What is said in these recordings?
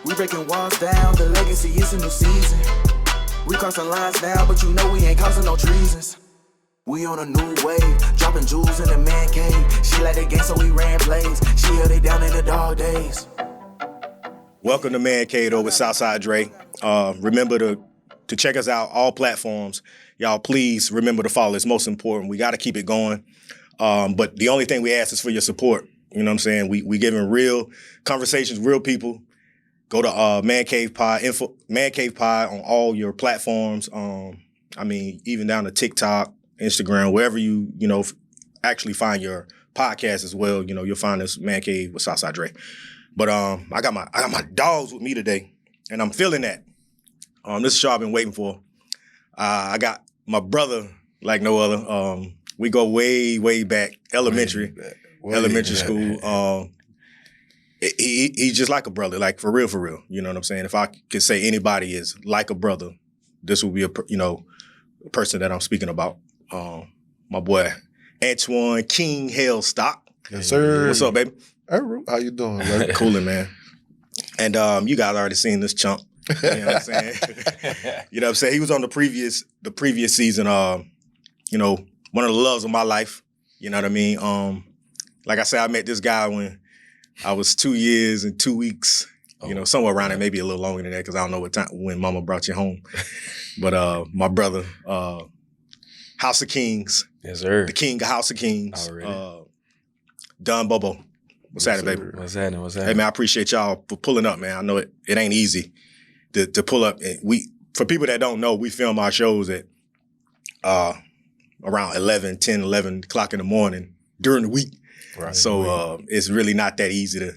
We breaking walls down, the legacy is a new season. We crossing lines now, but you know we ain't causing no treasons. We on a new wave, dropping jewels in the man cave. She like the game, so we ran plays. She held it down in the dog days. Welcome to Man Cave with Southside Dre. Remember to check us out all platforms. Y'all, please remember to follow. It's most important. We got to keep it going. But the only thing we ask is for your support. You know what I'm saying? We giving real conversations, real people. Go to Man Cave Pod, Man Cave Pod on all your platforms. Even down to TikTok, Instagram, wherever you actually find your podcast as well. You'll find us Man Cave with Southside Dre. But I got my dogs with me today, and I'm feeling that. This is show I've been waiting for. I got my brother like no other. We go way, way back, elementary school. He's just like a brother, like for real. You know what I'm saying? If I could say anybody is like a brother, this would be a person that I'm speaking about. My boy Antoine King Hellstock. Yes, sir. What's up, baby? How you doing, brother? Coolin', man. And you guys already seen this chump. You know what I'm saying? You know what I'm saying? He was on the previous season. One of the loves of my life. You know what I mean? Like I said, I met this guy when I was 2 years and 2 weeks. Somewhere around there, maybe a little longer than that, because I don't know what time when Mama brought you home. But my brother, House of Kings. Yes, sir. The King of House of Kings. Already. Don Bobo. What's happening, baby? What's happening? Hey, man, I appreciate y'all for pulling up, man. I know it ain't easy to pull up. For people that don't know, we film our shows at around 11 o'clock in the morning during the week. Right. So it's really not that easy to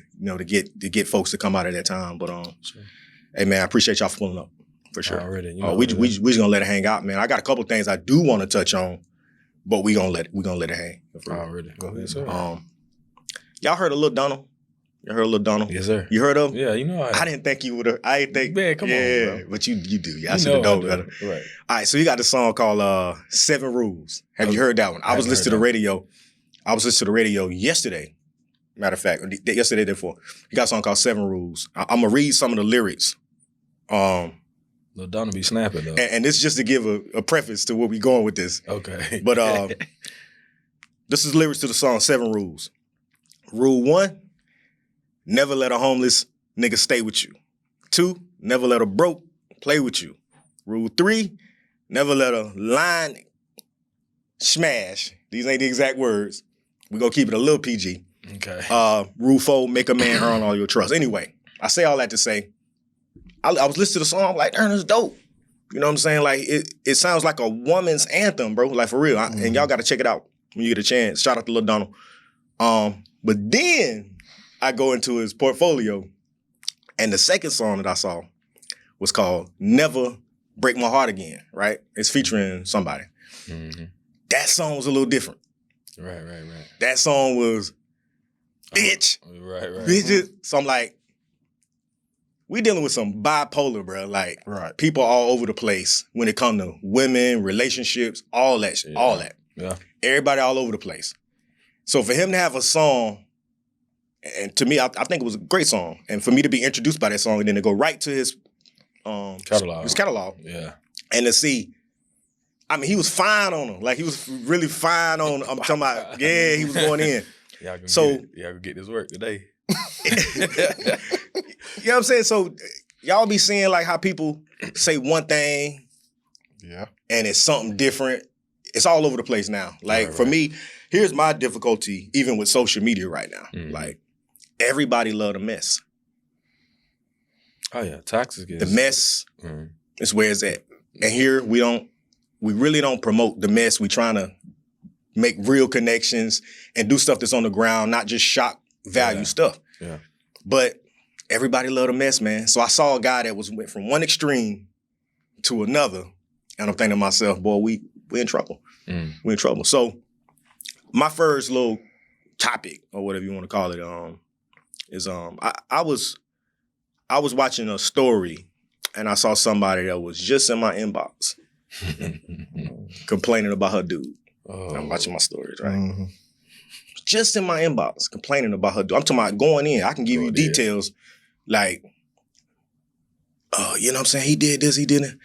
get folks to come out at that time. But Sure. Hey, man, I appreciate y'all for pulling up for sure. Already. We just gonna let it hang out, man. I got a couple things I do want to touch on, but we gonna let it hang. Already. Go ahead, sir. Y'all heard of Lil Donald? You heard of Lil Donald? Yes, sir. You heard of him? Yeah, I didn't think you would have. I didn't think. Man, come on, bro. But you do. I should have known better. Right. All right, so you got the song called 7 Rules. Have you heard that one? I was listening to the radio. I was listening to the radio yesterday. Matter of fact, yesterday, therefore. You got a song called 7 Rules. I'm going to read some of the lyrics. Lil Donald be snapping, though. And this is just to give a preface to where we going with this. Okay. But this is lyrics to the song 7 Rules. Rule 1, never let a homeless nigga stay with you. 2, never let a broke play with you. Rule 3, never let a line smash. These ain't the exact words. We're going to keep it a little PG. Okay. Rule 4, make a man earn all your trust. Anyway, I say all that to say, I was listening to the song, like, earn is dope. You know what I'm saying? Like, it sounds like a woman's anthem, bro. Like, for real. And y'all got to check it out when you get a chance. Shout out to Lil Donald. But then I go into his portfolio, and the second song that I saw was called Never Break My Heart Again, right? It's featuring somebody. Mm-hmm. That song was a little different. Right. That song was, bitch. Right. Bitches. So I'm like, we dealing with some bipolar, bro. Like, Right. people all over the place when it comes to women, relationships, all that shit, all that. Yeah. Everybody all over the place. So for him to have a song, and to me, I think it was a great song. And for me to be introduced by that song and then to go right to his catalog. Yeah. And to see, he was fine on him. Like, he was really fine on, I'm talking about, he was going in. Y'all can get this work today. You know what I'm saying? So y'all be seeing like how people say one thing and it's something different. It's all over the place now. Like, for me, here's my difficulty, even with social media right now. Mm-hmm. Like, everybody love the mess. Oh, yeah. Toxic is... The mess is where it's at. And here, we really don't promote the mess. We trying to make real connections and do stuff that's on the ground, not just shock value stuff. Yeah. But everybody love the mess, man. So I saw a guy that went from one extreme to another, and I'm thinking to myself, boy, we in trouble. We're in trouble. So my first little topic, or whatever you want to call it, is I was watching a story, and I saw somebody that was just in my inbox complaining about her dude. Oh. I'm watching my stories, right? Mm-hmm. Just in my inbox complaining about her dude. I'm talking about going in. I can give you details, like you know what I'm saying? He did this, he didn't.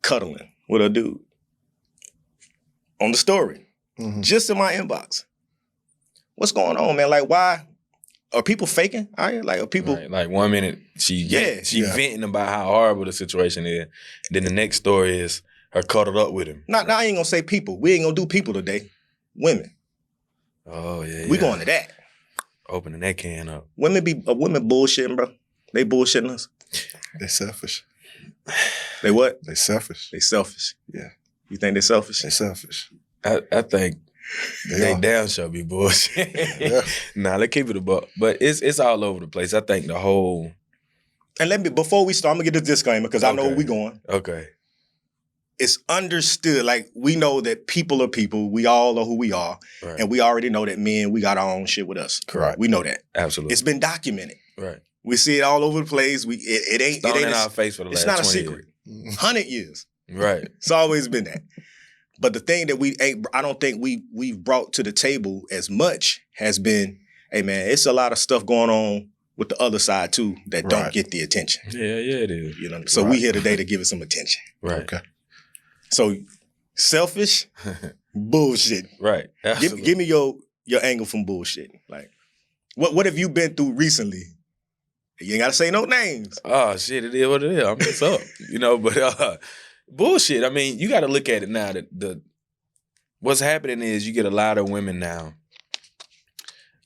Cuddling with a dude on the story, just in my inbox. What's going on, man? Like, why are people faking? Like, are people like 1 minute she venting about how horrible the situation is, then the next story is her cuddled up with him. Now I ain't gonna say people. We ain't gonna do people today. Women. Oh yeah, we going to that. Opening that can up. Women bullshitting, bro. They bullshitting us. They selfish. They what? They selfish. They selfish. Yeah. You think they selfish? They selfish. I think they damn sure be bullshit. Yeah. Nah, let's keep it a buck. But it's all over the place. I think the whole. And before we start, I'm gonna get this disclaimer because I know where we going. Okay. It's understood, like we know that people are people. We all know who we are. Right. And we already know that men, we got our own shit with us. Correct. We know that. Absolutely. It's been documented. Right. We see it all over the place. It ain't in our face for the last 20 years. It's not a secret. 100 years. Right. It's always been that. But the thing that I don't think we've brought to the table as much has been, hey man, it's a lot of stuff going on with the other side too that don't get the attention. Yeah, it is. You know, so we here today to give it some attention. Right. Okay. So selfish, bullshit. Right. Give me your angle from bullshit. Like, what have you been through recently? You ain't gotta say no names. Oh shit, it is what it is. I mean, it's up. But bullshit. I mean, you gotta look at it now that what's happening is you get a lot of women now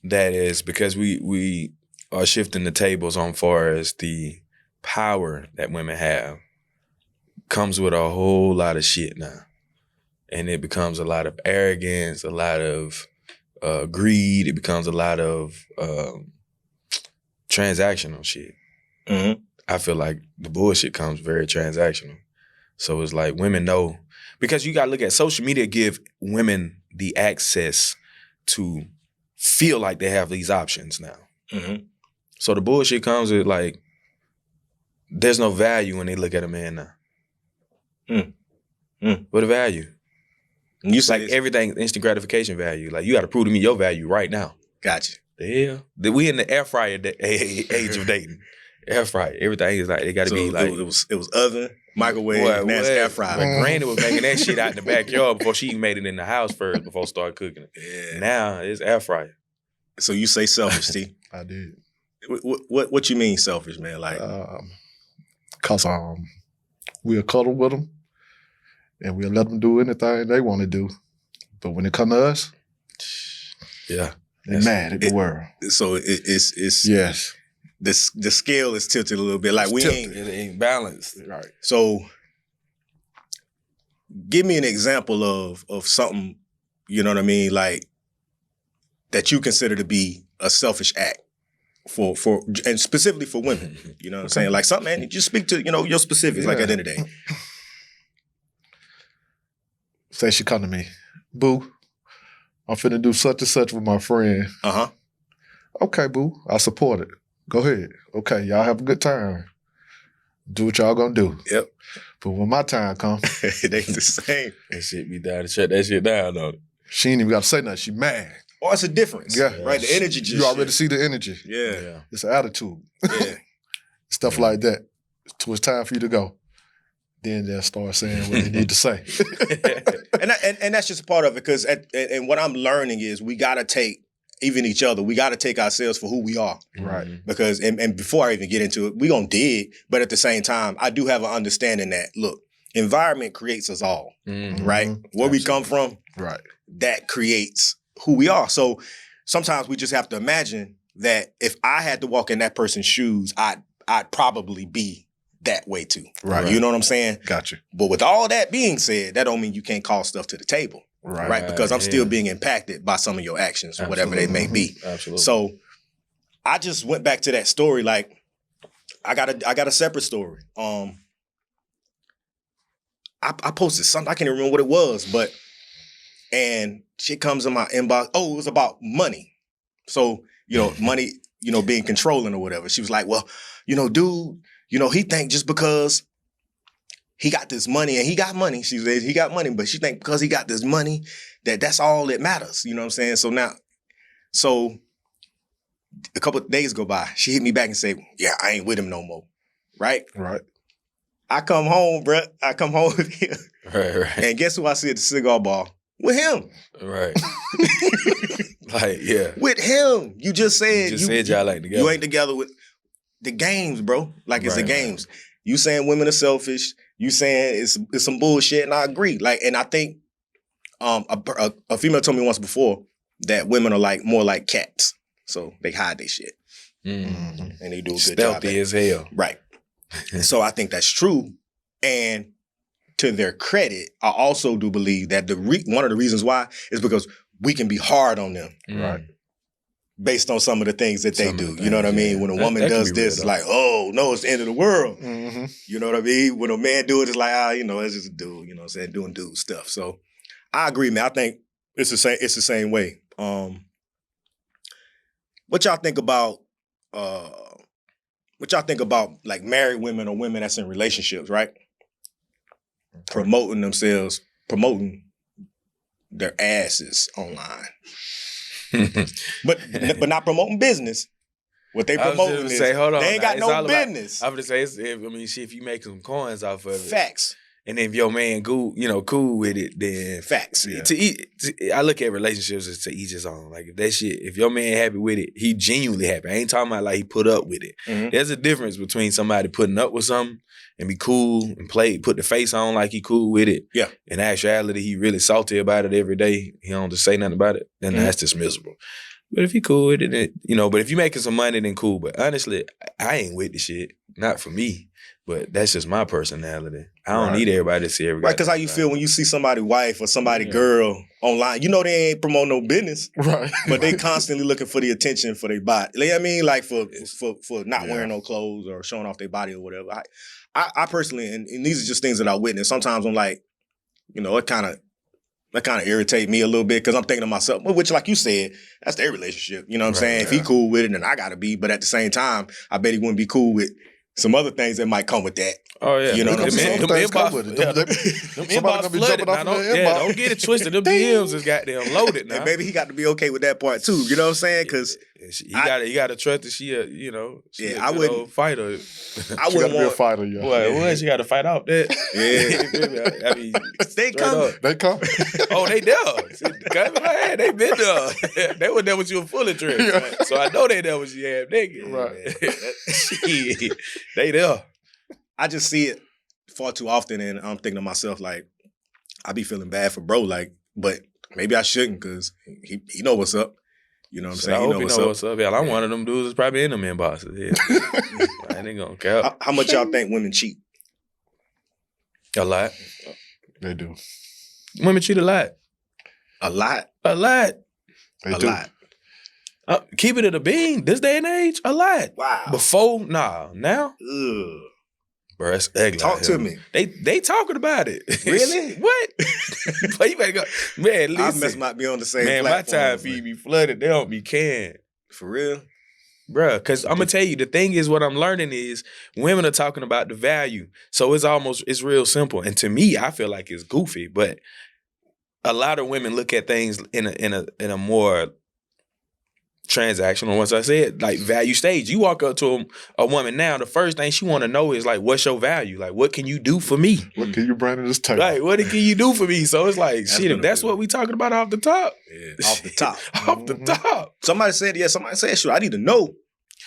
that is because we are shifting the tables on far as the power that women have comes with a whole lot of shit now. And it becomes a lot of arrogance, a lot of greed. It becomes a lot of transactional shit. Mm-hmm. I feel like the bullshit comes very transactional. So it's like women know, because you got to look at social media give women the access to feel like they have these options now. Mm-hmm. So the bullshit comes with like, there's no value when they look at a man now. What a value? And you say like everything instant gratification value. Like you got to prove to me your value right now. Gotcha. The hell? We in the air fryer age of dating. Air fryer. Everything is like, they got to be like. It was oven, microwave, now it's air fryer. Like Granny was making that shit out in the backyard before she even made it in the house first before started cooking it. Yeah. Now it's air fryer. So you say selfish, T. I did. What you mean selfish, man? Like, cause we'll cuddle with them, and we'll let them do anything they want to do. But when it come to us, yeah, they're mad at the world. So it's yes. The scale is tilted a little bit. Like it ain't balanced. Right. So give me an example of something, you know what I mean, like that you consider to be a selfish act for and specifically for women. You know what I'm saying? Like something, man, just speak to, your specifics, like at the end of the day. Say she come to me, boo, I'm finna do such and such with my friend. Uh-huh. Okay, boo, I support it. Go ahead. Okay, y'all have a good time. Do what y'all gonna do. Yep. But when my time comes, it ain't the same. That shit be down to shut that shit down, though. She ain't even got to say nothing. She mad. Oh, it's a difference. Yeah. Right? The energy just You already see the energy. Yeah. It's an attitude. Yeah. Stuff like that. Till it's time for you to go. Then they'll start saying what they need to say. and that's just a part of it, because and what I'm learning is we gotta take even each other. We gotta take ourselves for who we are. Right. Because and before I even get into it, we gonna dig, but at the same time, I do have an understanding that look, environment creates us all. Mm-hmm. Right? Where we come from, Right. that creates who we are. So sometimes we just have to imagine that if I had to walk in that person's shoes, I'd probably be that way too. Right. You know what I'm saying? Gotcha. But with all that being said, that don't mean you can't call stuff to the table. Right? Because I'm still being impacted by some of your actions, or whatever they may be. Absolutely. So I just went back to that story. Like I got a separate story. I posted something, I can't even remember what it was, and shit comes in my inbox. Oh, it was about money. So, money, being controlling or whatever. She was like, well, dude, he think just because he got this money, and he got money. She said he got money, but she think because he got this money, that's all that matters. You know what I'm saying? So a couple of days go by. She hit me back and say, yeah, I ain't with him no more. Right? Right. I come home, bruh. I come home with him. Right. And guess who I see at the cigar bar? With him. Right. Like, yeah. With him. You just said You just said y'all ain't together. You ain't together with the games, bro. Like it's the Right, games. You saying women are selfish. You saying it's some bullshit, and I agree. Like, and I think a female told me once before that women are like more like cats. So they hide their shit. Mm. And they do a good Stealthy job. as hell. Right. So I think that's true. And to their credit, I also do believe that one of the reasons why is because we can be hard on them Right. based on some of the things that they Some of do. the You know what I things, mean? yeah. When a That- woman that can does be this, real, it's like, oh, no, it's the end of the world. Mm-hmm. You know what I mean? When a man do it, it's like, you know, it's just a dude, you know what I'm saying, doing dude stuff. So I agree, man. I think it's the same way. What y'all think about like married women or women that's in relationships, right? Promoting themselves, promoting their asses online. But not promoting business. What they I was promoting just is gonna say, hold on, they ain't now, got it's no all about- business. I'm gonna say, if you make some coins off of it, Facts. and if your man cool with it, then Facts. I look at relationships as to each his own. Like if that shit, if your man happy with it, he genuinely happy. I ain't talking about like he put up with it. Mhm. There's a difference between somebody putting up with something and be cool and put the face on like he cool with it. Yeah. In actuality, he really salty about it every day. He don't just say nothing about it. Then that's dismissible. But if he cool with it, but if you making some money, then cool. But honestly, I ain't with the shit. Not for me. But that's just my personality. I don't need everybody to see every Right, because how you feel when you see somebody's wife or somebody girl online, you know they ain't promoting no business, Right. but they constantly looking for the attention for their body. You know what I mean? Like for not wearing no clothes or showing off their body or whatever. I personally, and these are just things that I witness. Sometimes I'm like, you know, that kind of irritate me a little bit because I'm thinking to myself, well, which like you said, that's their relationship. You know what I'm saying? If he cool with it, then I gotta be. But at the same time, I bet he wouldn't be cool with some other things that might come with that. Oh yeah, You know what I'm saying? Them Things come inbox, with it. yeah, Them- them somebody inbox gonna be flooded. jumping off Now, in the inbox. don't get it twisted. Them DMs is goddamn loaded now. And maybe he got to be okay with that part too. You know what I'm saying? Because you got to trust that she a I good wouldn't- old fighter. I You gotta wouldn't be a want. fighter, yeah. Boy, she got to fight off that. Yeah. I mean, They straight coming. up. They come. Oh, they there. Man, they been there. They were there with you in full dress. Yeah. So I know they there with you half naked. Right. Shit. They there. I just see it far too often, and I'm thinking to myself like, I be feeling bad for bro, like, but maybe I shouldn't because he know what's up. You know what I'm So saying? I He hope know you what's know up. what's up. Yeah, I'm one of them dudes that's probably in them inboxes. Yeah. I ain't gonna count. How much y'all think women cheat? A lot. They do. Women cheat a lot. A lot. A lot. They A do. lot. Keep it at a bean. This day and age, a lot. Wow. Before, nah. Now, Ugh. bro, that's ugly. Talk out to here. me. They talking about it. Really? What? But you better go. Man, I listen. must not be on the same Man, my platform. time feed be flooded. They don't be canned. For real? Bruh, because I'm going to tell you, the thing is, what I'm learning is women are talking about the value. So it's real simple. And to me, I feel like it's goofy, but a lot of women look at things in a more transactional, once I said, like value stage. You walk up to a woman now, the first thing she want to know is like, what's your value? Like, what can you do for me? What can you bring to this table? Like, what can you do for me? So it's like, That's shit, gonna if that's be- what we talking about off the top. Yeah. Off the top. Off the top. Somebody said, sure, I need to know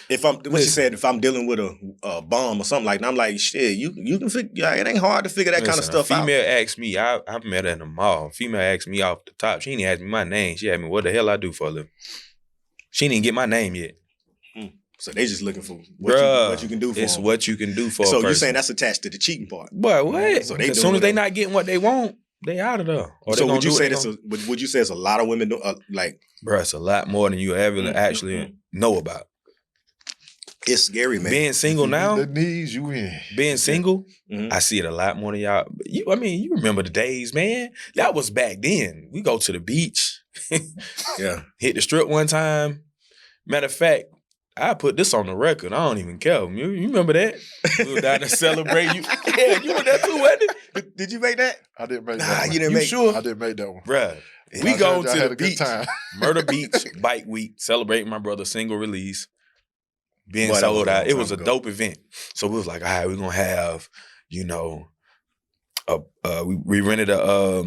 if I'm, what she Listen. said, if I'm dealing with a bomb or something like that. I'm like, shit, you can figure, it ain't hard to figure that kind of Listen, stuff a out. female asked me, I met her in the mall. Female asked me off the top. She didn't ask me my name. She asked me what the hell I do for a living. She didn't get my name yet. So they just looking for what Bruh, you can do for it's them. what you can do for a So person. you're saying that's attached to the cheating part. Boy, what? So they as doing soon as they whatever. not getting what they want, they out of there. Or they So gonna would you do what say they would you say it's a lot of women do, like Bruh, it's a lot more than you ever actually know about. it's scary, man. Being single now, The knees you in. being single, Mhm. I see it a lot more than y'all. You remember the days, man. That was back then. We go to the beach, Yeah. hit the strip one time. Matter of fact, I put this on the record. I don't even care. You remember that? We were down to celebrate. Yeah, you were there too, wasn't it? Did you make that? I didn't make Nah, that one. you didn't You make sure? I didn't make that one. Bruh, I we heard go y'all to had the a good beach, time. Murder Beach, Bike Week, celebrating my brother's single release, being Boy, that was sold a long out. It was a time ago. dope event. So we was like, all right, we're going to have, you know, we rented a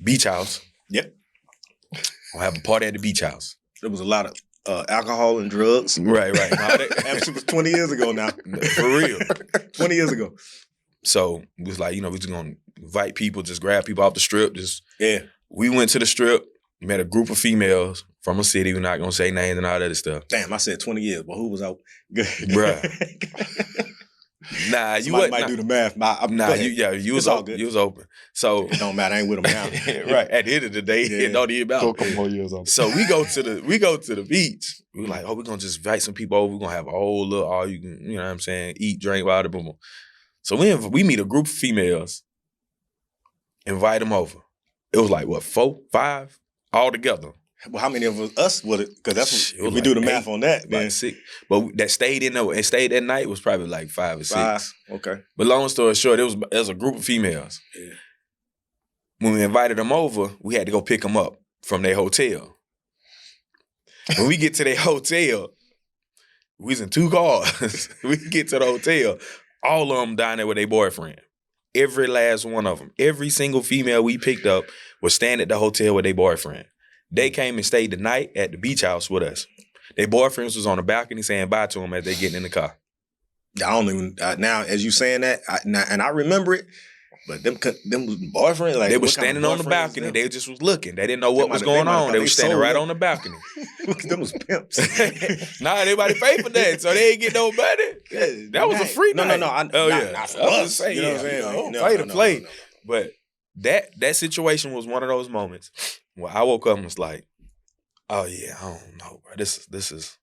beach house. Yep. We'll have a party at the beach house. There was a lot of alcohol and drugs. Right. No, Actually, it was 20 years ago now. For real. 20 years ago. So it was like, you know, we just gonna invite people, just grab people off the strip. Yeah. We went to the strip, met a group of females from a city. We're not gonna say names and all that other stuff. Damn, I said 20 years. Well, who was out? Good. Bruh. Nah, you Somebody might do the math. You was all open. good. You was open. So It don't matter. I ain't with them now. right. At the end of the day, Yeah. it don't even Go matter. a couple more years on. So we go to the beach. We like, we're gonna just invite some people over. We're gonna have a whole little all you can, you know what I'm saying, eat, drink, water, boom, boom. So we meet a group of females, invite them over. It was like what, 4, 5 all together. Well, how many of us would it? Because that's It if was we do the like math 8, on that, then Like 6. But that stayed in there and stayed that night was probably like 5 or 6. 5. Okay. But long story short, it was a group of females. Yeah. When we invited them over, we had to go pick them up from their hotel. When we get to their hotel, we was in 2 cars. We get to the hotel, all of them down there with their boyfriend. Every last one of them. Every single female we picked up was staying at the hotel with their boyfriend. They came and stayed the night at the beach house with us. Their boyfriends was on the balcony saying bye to them as they getting in the car. I don't even now as you saying that, and I remember it. But them boyfriends, like They were what kind of standing on the boyfriends balcony. them? They just was looking. They didn't know what They was might- going they might on. thought They they were standing sold right it. on the balcony. them was pimps. Nah, everybody paid for that, so they ain't get no money. That was a free No, night. no. Not for I was us. just saying, You know what I'm saying? you know, No, play no, to no, play. no. But that situation was one of those moments where I woke up and was like, oh yeah, I don't know, bro. This is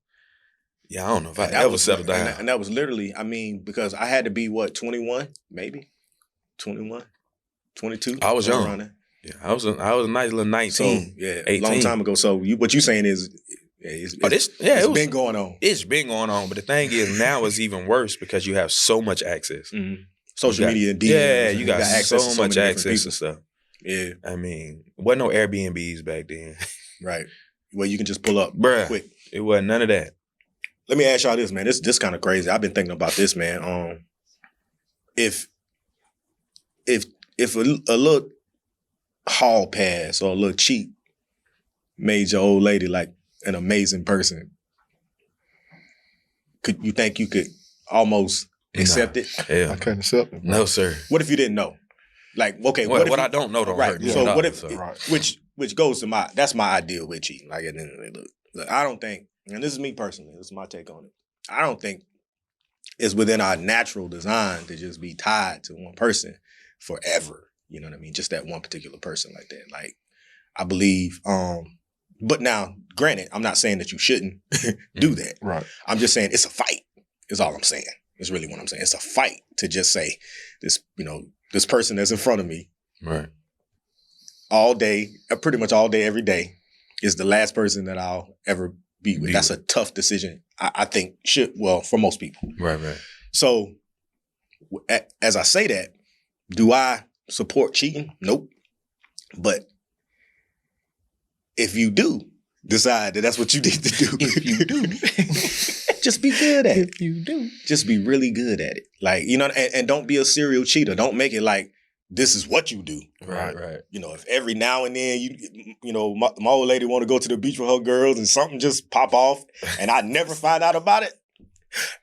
I don't know if I And that ever was settle down. and that was literally, I mean, because I had to be 21, maybe 21, 22. I was young. around there. Yeah, I was a nice little 19. So yeah, 18. long time ago. So what you saying is, it's it was been going on. It's been going on, but the thing is now it's even worse because you have so much access. Mm-hmm. Social You got- media and DMs. Yeah, and you got access so to much many different access people. and stuff. Yeah, I mean, wasn't no Airbnbs back then. right. Where you can just pull up Bruh. quick. It wasn't none of that. Let me ask y'all this, man. This kind of crazy. I've been thinking about this, man. If a little hall pass or a little cheat made your old lady like an amazing person, could you think you could almost accept it? Hell, I can't accept it. no, sir. What if you didn't know? Like, okay, What, if what you- I don't know don't right? hurt me. So at what all, if so. Right. which goes to that's my ideal with cheating. Like, at the end of the day, look, I don't think, and this is me personally, this is my take on it. I don't think it's within our natural design to just be tied to one person forever. You know what I mean? Just that one particular person like that. Like, I believe, but now, granted, I'm not saying that you shouldn't do that. Right. I'm just saying it's a fight, is all I'm saying. It's really what I'm saying. It's a fight to just say this person that's in front of me Right. all day, pretty much all day, every day, is the last person that I'll ever be with. Be That's a tough decision, I think, for most people. Right. So, as I say that, do I support cheating? Nope. But if you do decide that that's what you need to do, if you do, just be good at it. If you do. Just be really good at it. Like, and don't be a serial cheater. Don't make it like this is what you do. Right. If every now and then my old lady want to go to the beach with her girls and something just pop off and I never find out about it,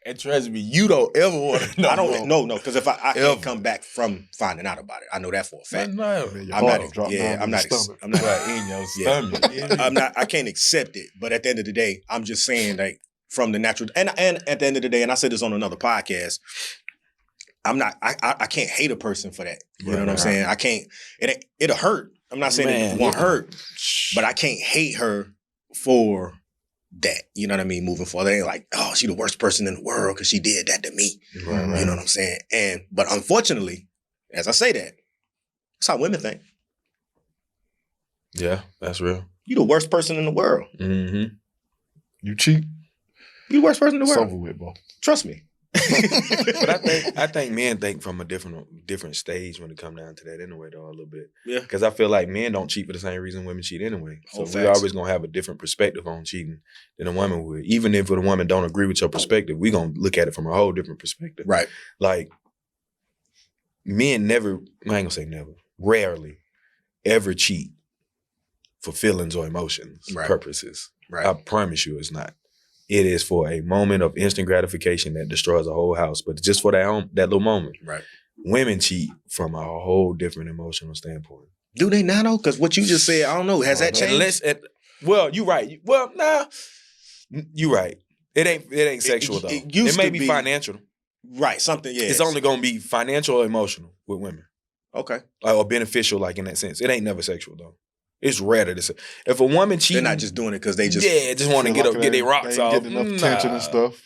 And trust me, you don't ever want to know. I don't know, because if I Ever. can't come back from finding out about it, I know that for a fact. No. Man, your I'm heart not. drop Yeah, down I'm in not. your stomach. I'm not. Right in your Yeah. stomach. Yeah. I'm not. I can't accept it. But at the end of the day, I'm just saying, like, from the natural, and at the end of the day, and I said this on another podcast, I'm not. I can't hate a person for that. You know what I'm saying? I can't. It'll hurt. I'm not saying Man, it won't yeah. hurt, but I can't hate her for that. You know what I mean? Moving forward, they ain't like, oh, she the worst person in the world because she did that to me. Right. You know what I'm saying? But unfortunately, as I say that, that's how women think. Yeah, that's real. You the worst person in the world. Mm-hmm. You cheat, You the worst person in the it's world. over with, bro. Trust me. But I think men think from a different stage when it come down to that anyway, though, a little bit. Yeah. Because I feel like men don't cheat for the same reason women cheat anyway. So Oh, we facts. always gonna have a different perspective on cheating than a woman would. Even if the woman don't agree with your perspective, we gonna look at it from a whole different perspective. Right. Like, men never, I ain't gonna say never, rarely ever cheat for feelings or emotions purposes. Right. I promise you it's not. It is for a moment of instant gratification that destroys a whole house, but just for that little moment. Right. Women cheat from a whole different emotional standpoint. Do they now though? Because what you just said, I don't know. Has that changed? Well, you're right. Well, nah, you're right. It ain't sexual though. It may be financial. Right. Something. Yeah. It's only gonna be financial or emotional with women. Okay. Or beneficial, like in that sense. It ain't never sexual though. It's rare to say. If a woman cheating, they're not just doing it because they just just want to get their rocks off. Getting enough attention and stuff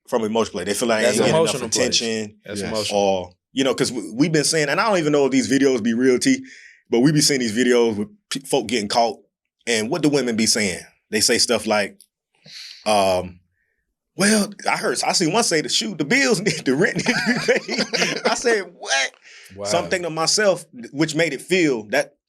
from emotional play. They feel like that's they ain't getting enough emotional attention. That's emotional. Or because we've been saying, and I don't even know if these videos be real, T, but we be seeing these videos with folk getting caught, and what do women be saying? They say stuff like, well, I see one say the bills need the rent need to be paid. I said, what? Wow. So I'm thinking to myself, which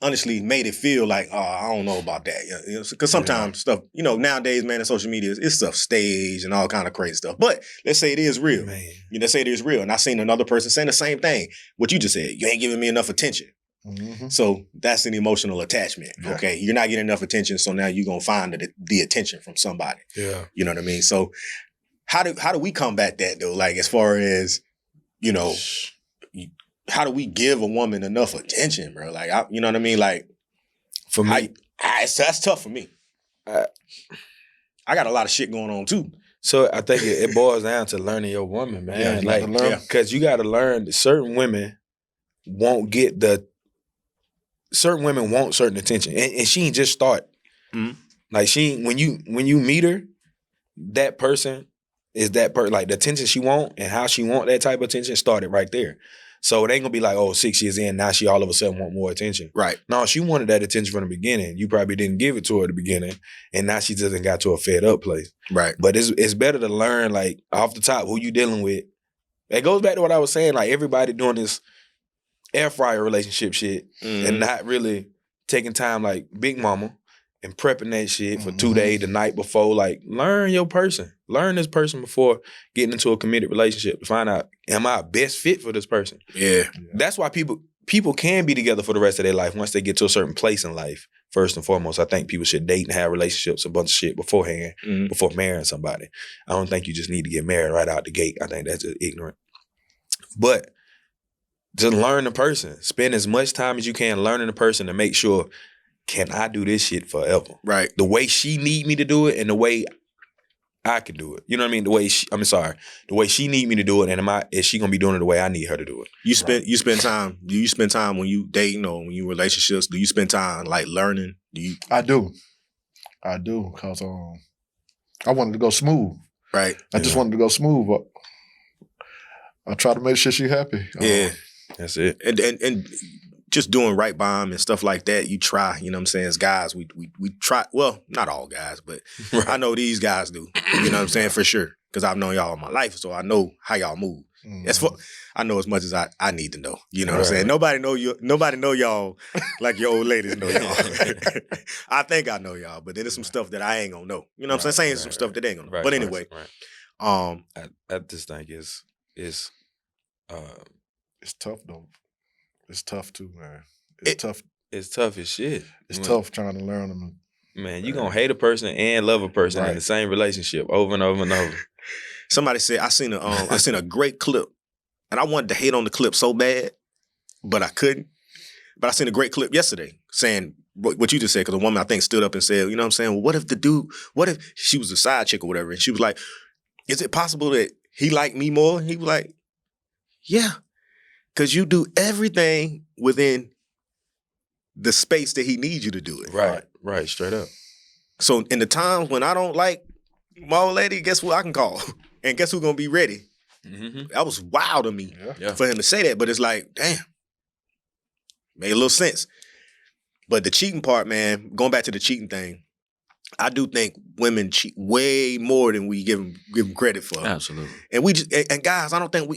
honestly made it feel like, oh, I don't know about that. Because sometimes stuff, nowadays, man, in social media, it's stuff staged and all kind of crazy stuff. But let's say it is real. Man. Let's say it is real. And I seen another person saying the same thing. What you just said, you ain't giving me enough attention. Mm-hmm. So that's an emotional attachment. Yeah. Okay. You're not getting enough attention. So now you're going to find the attention from somebody. Yeah. You know what I mean? So how do we combat that though? Like as far as, how do we give a woman enough attention, bro? Like, you know what I mean? Like, for me, that's tough for me. I got a lot of shit going on too. So I think it boils down to learning your woman, man. Yeah, you gotta learn. Because you got to learn that certain women won't get certain women want certain attention, and she ain't just start. Mm-hmm. Like when you meet her, that person is that person. Like the attention she want and how she want that type of attention started right there. So it ain't gonna be like, 6 years in, now she all of a sudden want more attention. Right. No, she wanted that attention from the beginning. You probably didn't give it to her at the beginning, and now she just got to a fed up place. Right. But it's better to learn, like, off the top, who you dealing with. It goes back to what I was saying, like, everybody doing this air fryer relationship shit and not really taking time like Big Mama and prepping that shit for 2 days the night before. Like, learn your person. Learn this person before getting into a committed relationship to find out, am I a best fit for this person? Yeah. That's why people can be together for the rest of their life once they get to a certain place in life. First and foremost, I think people should date and have relationships, a bunch of shit beforehand, before marrying somebody. I don't think you just need to get married right out the gate. I think that's just ignorant. But just learn the person. Spend as much time as you can learning the person to make sure, can I do this shit forever? Right. The way she need me to do it and the way I can do it. You know what I mean? The way she need me to do it, and is she gonna be doing it the way I need her to do it? You spend time. Do you spend time when you dating or when you relationships? Do you spend time like learning? I do, because I wanted to go smooth. Right. I just wanted to go smooth. I try to make sure she happy. Yeah. That's it. And just doing right by them and stuff like that, you try, you know what I'm saying? As guys, we try, well, not all guys, but I know these guys do, you know what I'm saying, for sure. Because I've known y'all all my life, so I know how y'all move. I know as much as I need to know, you know what I'm saying? Nobody know y'all like your old ladies know y'all. I think I know y'all, but there's some stuff that I ain't gonna know. You know what I'm saying? Some stuff that they ain't gonna know. But anyway. I just think it's tough though. It's tough too, man. It's tough. It's tough as shit. It's tough trying to learn them. Man, you gonna hate a person and love a person in the same relationship over and over and over. Somebody said I seen a great clip, and I wanted to hate on the clip so bad, but I couldn't. But I seen a great clip yesterday saying what you just said, because a woman I think stood up and said, you know what I'm saying? Well, what if she was a side chick or whatever, and she was like, is it possible that he liked me more? He was like, yeah. Because you do everything within the space that he needs you to do it. Right, straight up. So in the times when I don't like my old lady, guess who I can call? And guess who's going to be ready? Mm-hmm. That was wild to me for him to say that. But it's like, damn, made a little sense. But the cheating part, man, going back to the cheating thing, I do think women cheat way more than we give them credit for. Absolutely. And guys, I don't think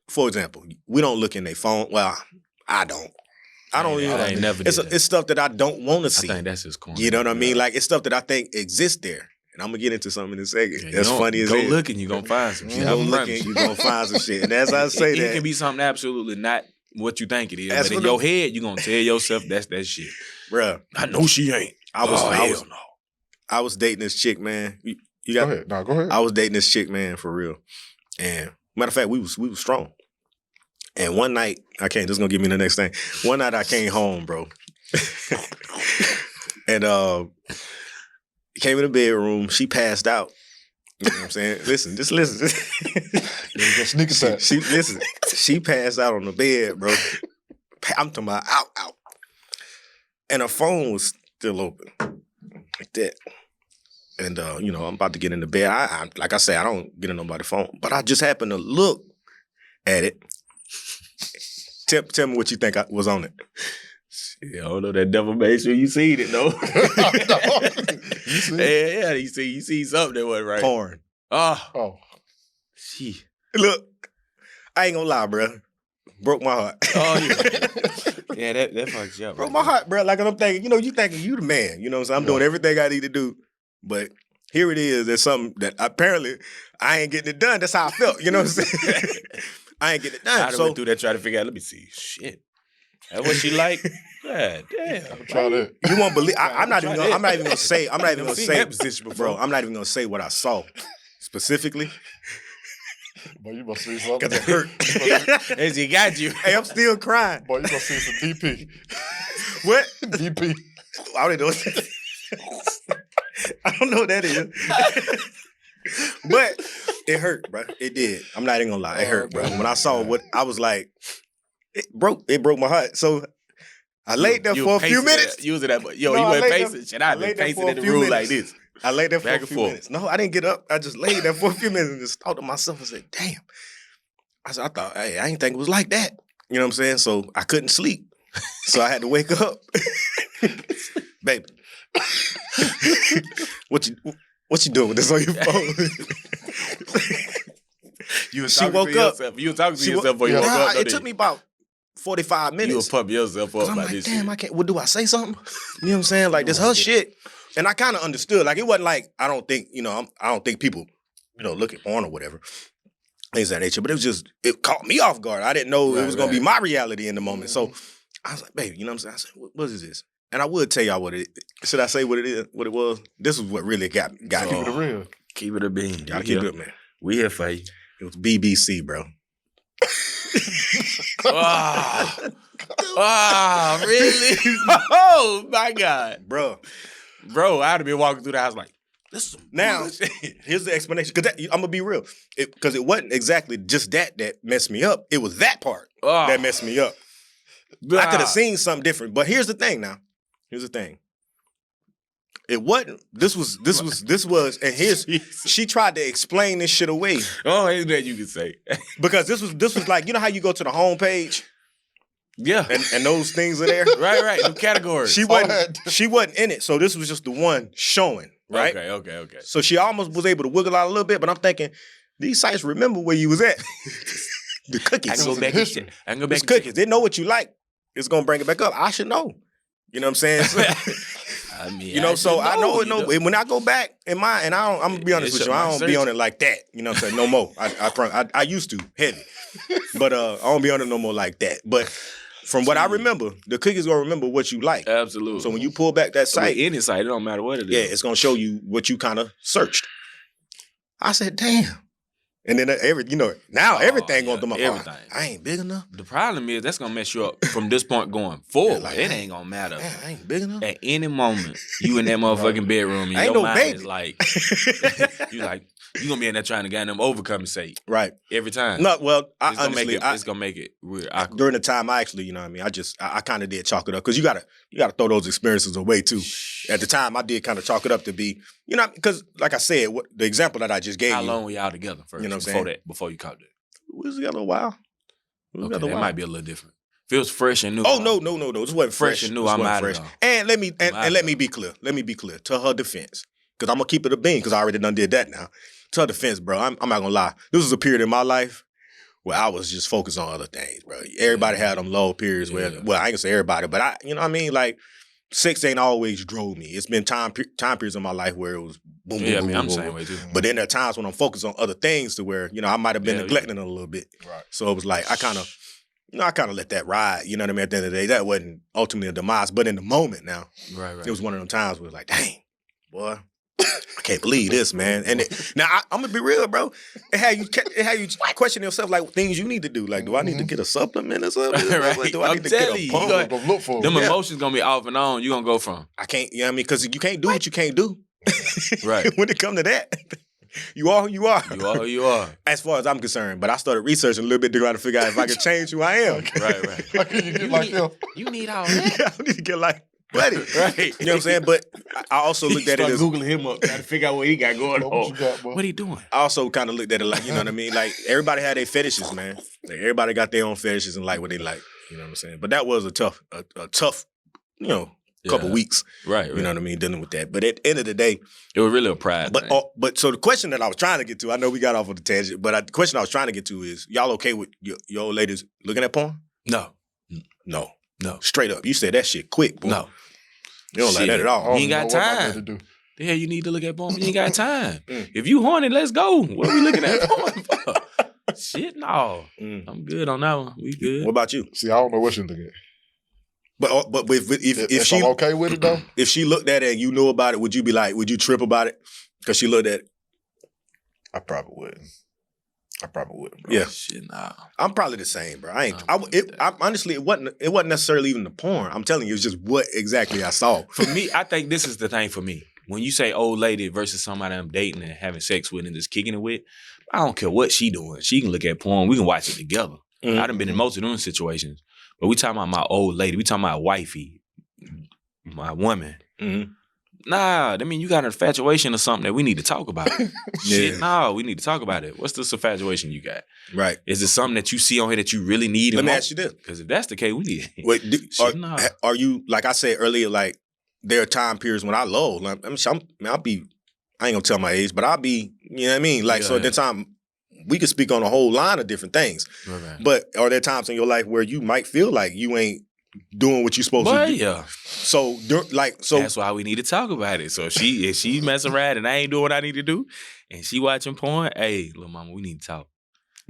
for example, we don't look in their phone. Well, I don't. I ain't never. It's stuff that I don't want to see. I think that's his corner. You know what I mean? Like it's stuff that I think exists there, and I'm gonna get into something in a second. That's funny as hell. Go looking, you gonna find some shit. Go looking, you gonna find some shit. And as I say it can be something absolutely not what you think it is. As but for in your head, you gonna tell yourself that's that shit. Bruh. I know she ain't. I was dating this chick, man. You Go got ahead. No, go ahead. I was dating this chick, man, for real. And matter of fact, we was strong. And one night, this is gonna give me the next thing. One night I came home, bro. And came in the bedroom, she passed out. You know what I'm saying? Listen, just listen. There you go, sneak attack. She passed out on the bed, bro. I'm talking about out. And her phone was still open. Like that. And I'm about to get in the bed. I like I say, I don't get in nobody's phone. But I just happened to look at it. Tell me what you think was on it. Yeah, I don't know. That devil made sure you seen it, though. You see? You see something that wasn't right. Porn. Oh. She. Look, I ain't gonna lie, bro. Broke my heart. Oh, yeah, that fucks you up. Broke my heart, bro. Like I'm thinking, you thinking you the man. You know what I'm saying? I'm doing everything I need to do. But here it is. There's something that apparently I ain't getting it done. That's how I felt. You know what I'm saying? I ain't getting it done. I went through that trying to figure out, let me see. Shit. That's what she like? God damn. Try that. You won't believe. I'm not even gonna say. that position before. Bro, I'm not even gonna say what I saw specifically. Boy, you must see something. Cause it hurt. As he got you. Hey, I'm still crying. Boy, you must see some DP. What? DP. I don't know. I don't know what that is. But it hurt, bro. It did. I'm not even gonna lie. It hurt, bro. When I saw what I was like, it broke my heart. So I laid there for a few minutes. You was in that, you I went laid pacing. Shit, I've been pacing in the room like this. I laid there for Back a and few forth. minutes. No, I didn't get up. I just laid there for a few minutes and just thought to myself and said, damn. I thought, hey, I didn't think it was like that. You know what I'm saying? So I couldn't sleep. So I had to wake up. Baby. What you doing with this on your phone? You was She talking woke to up. yourself. You was talking to She yourself before you woke up. It took me about 45 minutes. You was pumping yourself up I'm by like, this damn, shit. I can't. What do I say something? You know what I'm saying? Like this her shit, and I kind of understood. Like it wasn't like I don't think people look at porn or whatever things of that nature. But it caught me off guard. I didn't know it was gonna be my reality in the moment. So I was like, baby, you know what I'm saying? I said, what is this? And I would tell y'all what it. Should I say what it is? What it was? This was what really got me. Keep it real. Keep it a bean. Y'all keep it up, man. We here for you. It was BBC, bro. Oh, really? Oh, my God. Bro, I'd have been walking through the house like, this is some now, bullshit. here's the explanation. Because I'm going to be real. Because it wasn't exactly just that messed me up. It was that part that messed me up. I could have seen something different. But here's the thing now. Here's the thing. It wasn't. This was, and she tried to explain this shit away. Oh, ain't that you can say. Because this was like, you know how you go to the homepage? Yeah. And those things are there? Right. Them categories. She wasn't in it, so this was just the one showing, right? Okay. So she almost was able to wiggle out a little bit, but I'm thinking, these sites remember where you was at. The cookies. I can go back and check. It's cookies. They know what you like. It's gonna bring it back up. I should know. You know what I'm saying? I mean, I know. When I go back in my, and I'm gonna be honest with you, I don't be on it like that. You know what I'm saying? No more. I used to heavy, but I don't be on it no more like that. But from what I remember, the cookies gonna remember what you like. Absolutely. So when you pull back that site, any site, it don't matter what it is. yeah, it's gonna show you what you kind of searched. I said, damn. And then everything going through my mind. I ain't big enough. The problem is that's gonna mess you up from this point going forward. like, it ain't gonna matter. Man, I ain't big enough. At any moment, you in that motherfucking bedroom and I ain't your no mind baby. is like, you gonna be in there trying to get them overcompensate Right. every time. No, well, It's gonna make it real awkward. during the time I actually, you know what I mean, I kind of did chalk it up because you gotta throw those experiences away too. At the time, I did kind of chalk it up to be, because like I said, the example that I just gave How you. long were y'all together first? You know what I'm saying? Before you caught it. We was together a while. Okay, that might be a little different. If it was fresh and new. Oh no! This wasn't fresh. and new, This I'm wasn't out fresh. of there. And let me be clear. Let me be clear. To her defense, because I'm gonna keep it a bean because I already done did that now. To her defense, bro, I'm not gonna lie. This was a period in my life where I was just focused on other things, bro. Everybody had them low periods where, well, I ain't gonna say everybody, but I, you know what I mean? Like, sex ain't always drove me. It's been time periods in my life where it was boom, boom, Yeah, boom, I mean, I'm boom, the same boom. way too. But then there are times when I'm focused on other things to where, I might have been Yeah, neglecting it a little bit. Right. So it was like, I kind of, I kind of let that ride. You know what I mean? At the end of the day, that wasn't ultimately a demise, but in the moment now, Right. it was one of them times where it was like, dang, boy, I can't believe this, man. And now I'm gonna be real, bro. It had you question yourself like things you need to do. Like, do I need to get a supplement or something? Right. Like, do I I'm need to get telling a you, pump? you gonna- Go look for Them them. emotions gonna be off and on. You gonna go from I can't. You know what I mean? Because you can't do what you can't do. Right. When it come to that, you are who you are. you are who you are. As far as I'm concerned, but I started researching a little bit to try to figure out if I could change who I am. Right. How can you get like them? You need all that. I need to get like buddy. Right. You know what I'm saying? But I also looked at it as Googling him up, trying to figure out what he got going What you got, boy? What he doing? I also kind of looked at it like, you know what I mean? Like everybody had their fetishes, man. Like everybody got their own fetishes and like what they like. You know what I'm saying? But that was a tough, you know, couple Yeah. weeks. Right. You know what I mean? Dealing with that. But at the end of the day, It was really a pride. but thing. but so the question that I was trying to get to, I know we got off on the tangent, but the question I was trying to get to is, y'all okay with your old ladies looking at porn? No. No. Straight up. You said that shit quick, boy. No. You don't like Shit. that at I all. don't You ain't even got know what my time. daddy do. The hell you need to look at porn? You ain't got time. Mm. If you horny, let's go. What are we looking at porn for? Shit, no. Mm. I'm good on that one. We good. What about you? See, I don't know what she look at. But if If she I'm okay with it though, if she looked at it and you knew about it, would you trip about it? Because she looked at it. I probably wouldn't. Bro. Yeah. Shit, no. I'm probably the same, bro. Honestly, it wasn't necessarily even the porn. I'm telling you, it's just what exactly I saw. For me, I think this is the thing for me. When you say old lady versus somebody I'm dating and having sex with and just kicking it with, I don't care what she doing. She can look at porn. We can watch it together. Mhm. I done been in most of them situations. But we talking about my old lady. We talking about wifey, my woman. Mhm. Nah, I mean, you got an infatuation or something that we need to talk about. Shit, no, we need to talk about it. What's this infatuation you got? Right. Is it something that you see on here that you really need? Let me ask you this. Because if that's the case, we need Wait, Shit, nah. are you, like I said earlier, like there are time periods when I lull. Like, I ain't gonna tell my age, but I'll be, you know what I mean? Like, Yeah, so at that time, we could speak on a whole line of different things. Right. But are there times in your life where you might feel like you ain't doing what you're supposed to do? Yeah. So, That's why we need to talk about it. So if she messing around and I ain't doing what I need to do, and she watching porn, hey, little mama, we need to talk.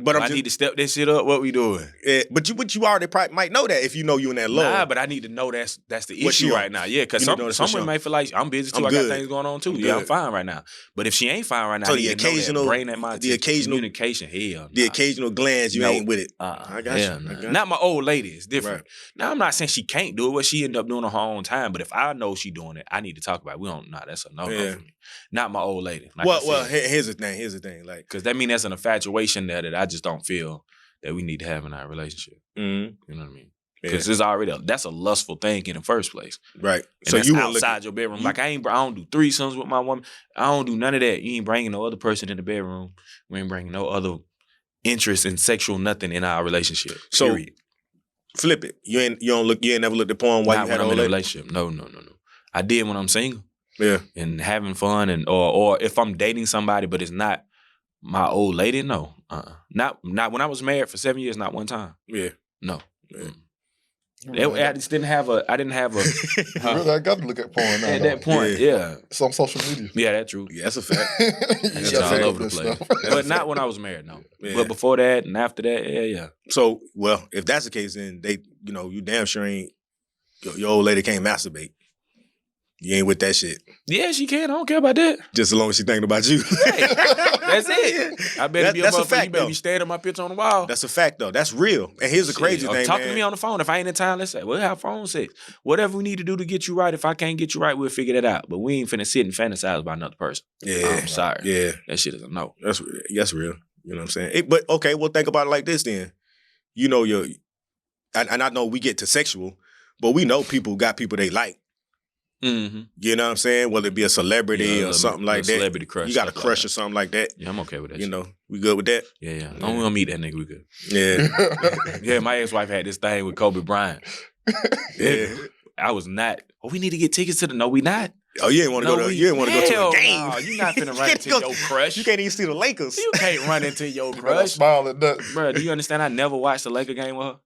but I need to step that shit up. What we doing? but you already probably might know that if you know you in that low. Nah, but I need to know that's the What she issue on? right now. Yeah, because You need to know that's some what she women on. may feel like I'm busy too. I'm I good. got things going on too. I'm Yeah, I'm good. fine right now. But if she ain't fine right now, So I the need to know occasional- that, bring that my the attention. occasional- Communication, hell, the nah. occasional glance, you No. ain't with it. I got you. Hell I nah. got you. Not my old lady. It's different. Right. Now I'm not saying she can't do it. What she end up doing on her own time. But if I know she doing it, I need to talk about it. We don't. Nah, that's a no Yeah. for me. Not my old lady. Like Well, here's the thing. Like, because that means that's an infatuation there that I just don't feel that we need to have in our relationship. mhm, You know what I mean? yeah, Because it's already that's a lustful thing in the first place. right. And So that's you won't look outside your bedroom. Like I don't do threesomes with my woman. I don't do none of that. You ain't bringing no other person in the bedroom. We ain't bringing no other interest in sexual nothing in our relationship. So, period. flip it. You ain't never looked at porn while Not you had when a I'm in a lady? relationship. No. I did when I'm single Yeah. and having fun and or if I'm dating somebody, but it's not my old lady. No, not when I was married for 7 years. Not one time. Yeah. No. Yeah. I just didn't have a. I didn't have a. You really ain't got to look at porn now. At though. that point, yeah. It's on social media. Yeah, that's true. Yeah, that's a fact. It's Yeah, all over the that place. stuff. But not when I was married, no. Yeah. But before that and after that, yeah. So, well, if that's the case, then you damn sure ain't your old lady can't masturbate. You ain't with that shit. Yeah, she can. I don't care about that. Just as long as she thinking about you. That's it. I better be a That's a motherfucker. fact, You better though. be staring at my picture on the wall. That's a fact, though. That's real. And here's the crazy Or thing, talk man. to me on the phone. If I ain't in town, let's say, we'll have phone sex. Whatever we need to do to get you right. If I can't get you right, we'll figure that out. But we ain't finna sit and fantasize about another person. Yeah. I'm sorry. Yeah. That shit is a no. That's real. You know what I'm saying? But okay, well, think about it like this then. You know, and I know we get to sexual, but we know people got people they like. Mm-hmm. You know what I'm saying? Whether it be a celebrity or something like that. Celebrity crush. You got a stuff crush or like something like that. that. Yeah, I'm okay with that. You shit. know, we good with that? Yeah. Don't we gonna meet that nigga, we good. Yeah. Yeah, my ex-wife had this thing with Kobe Bryant. Yeah. I was not. Oh, we need to get tickets to the. No, we not. Oh, you ain't want to go to you ain't want to go to Hell a game. no, you not finna run can't into go- your crush. You can't even see the Lakers. You can't run into your Bro, crush. smile at that. Bro, do you understand? I never watched a Laker game with her.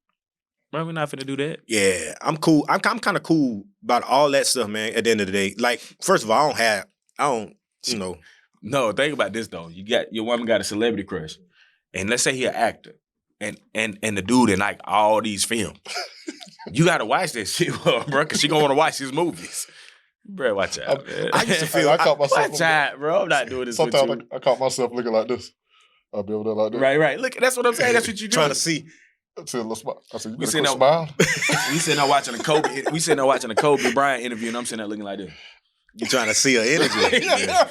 Bro, we're not finna do that. Yeah, I'm cool. I'm kind of cool about all that stuff, man. At the end of the day, like, first of all, I don't, you know. No, think about this though. Your woman got a celebrity crush, and let's say he an actor, and the dude in like all these films. You gotta watch that shit, bro, because she gonna want to watch his movies. Bro, watch out, man. I used to feel I caught myself. Watch out, bro. I'm not doing this with Sometimes you. I caught myself looking like this. I'll be over there like this. Right. Look, that's what I'm saying. That's what you do. trying to see. I said, a little smile. I said, you We better sitting quit there- smiling. We sitting there watching a Kobe. We sitting there watching a Kobe Bryant interview, and I'm sitting there looking like this. You trying to see her energy. Yeah.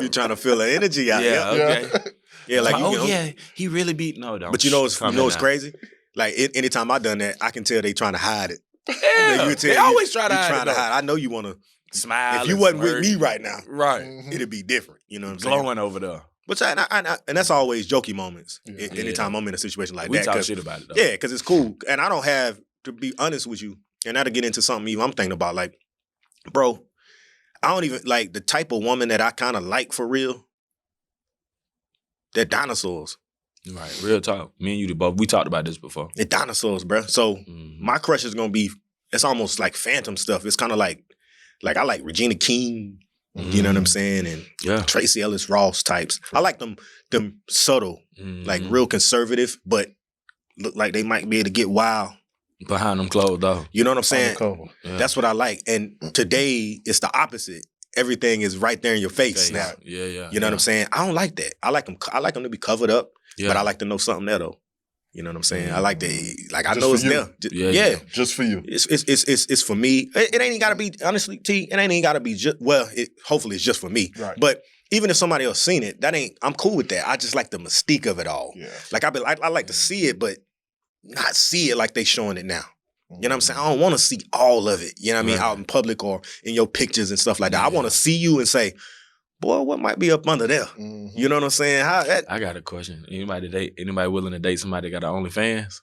You trying to feel her energy out. Yeah, okay. Yeah, like you know, yeah, he really beat. No, don't. But you know what's Calm down. crazy? Like anytime I done that, I can tell they trying to hide it. Yeah, You tell they always try to you hide trying it, to though. hide. I know you want to. Smile. If you and wasn't with smirk. me right now, right, Mhm. it'd be different. You know what I'm saying? glowing over there. But and that's always jokey moments. Yeah. Anytime I'm in a situation like We that, talk 'cause- shit about it though. yeah, because it's cool. And I don't have to be honest with you, and that'll get into something even I'm thinking about. Like, bro, I don't even like the type of woman that I kind of like for real. They're dinosaurs. Right, real talk. Me and you both. We talked about this before. They're dinosaurs, bro. So Mhm. my crush is gonna be. It's almost like phantom stuff. It's kind of like I like Regina King. You know what I'm saying? And Yeah, Tracy Ellis Ross types. I like them subtle, like Mhm. real conservative, but look like they might be able to get wild. behind them closed though. You know what I'm saying? Undercover. Yeah. That's what I like. And today it's the opposite. Everything is right there in your face now. Yeah. You know what I'm saying? I don't like that. I like them. I like them to be covered up, Yeah. but I like to know something there though. You know what I'm saying? I like to like I Just know for it's you. there. Yeah, Yeah. yeah. Just for you. It's for me. It ain't gotta be honestly, T. It ain't even gotta be just hopefully it's just for me. Right. But even if somebody else seen it, I'm cool with that. I just like the mystique of it all. Yeah. Like I like to see it, but not see it like they showing it now. You know what I'm saying? I don't want to see all of it. You know what I mean? Right. Out in public or in your pictures and stuff like that. Yeah. I want to see you and say, boy, what might be up under there? Mhm. You know what I'm saying? How that? I got a question. Anybody willing to date somebody that got an OnlyFans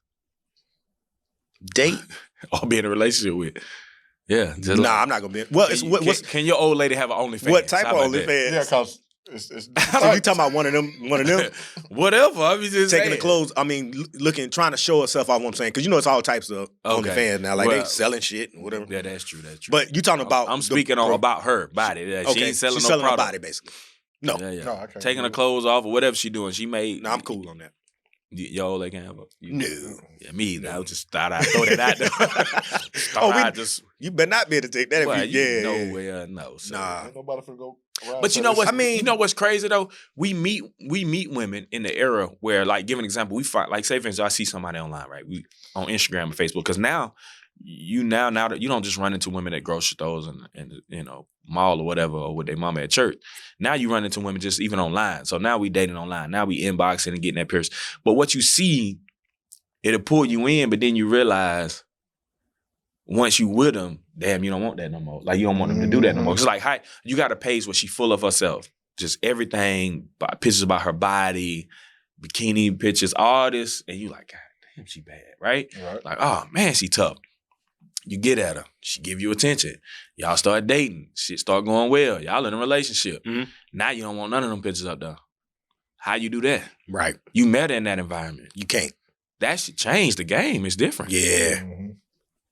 Date? or be in a relationship with? Yeah. Just Nah, like- I'm not gonna be. Well, it's can your old lady have an OnlyFans? what type How of about that? OnlyFans? Yeah, because it's So you talking about one of them? Whatever. I mean, just Taking the saying. clothes, I mean, looking, trying to show herself off. What I'm saying, because you know it's all types of Okay. OnlyFans now, like they Well, selling shit, and whatever. Yeah, that's true. That's true. But you talking about? I'm the speaking on pro- about her body. Yeah, Okay, she ain't selling she's no selling her product. body basically. No, Yeah. No, I can't Taking do her it. clothes off or whatever she doing. She made. no, I'm cool on that. Your old lady can have a. No. Yeah, me either. I just thought I'd throw that out there. Just. You better not be able to take that. Well, If you, yeah, yeah. nowhere, no. So. Nah. Ain't nobody finna go around But you saying know this what? I mean- you know what's crazy though? We meet women in the era where, like, give an example. We find, like, say for instance, I see somebody online, right? We on Instagram and Facebook, because now that you don't just run into women at grocery stores and you know mall or whatever, or with their mama at church. Now you run into women just even online. So now we dating online. Now we inboxing and getting that pierced. But what you see, it'll pull you in, but then you realize once you with them, damn, you don't want that no more. Like, you don't want them to do that no more. It's like, hi, you got a page where she's full of herself. Just everything, pictures about her body, bikini pictures, all this. And you like, God damn, she bad, right? Right. Like, oh, man, she tough. You get at her. She give you attention. Y'all start dating. Shit start going well. Y'all in a relationship. Mhm. Now you don't want none of them pictures up there. How you do that? Right. You met her in that environment. You can't. That should change the game. It's different. Yeah. Mhm.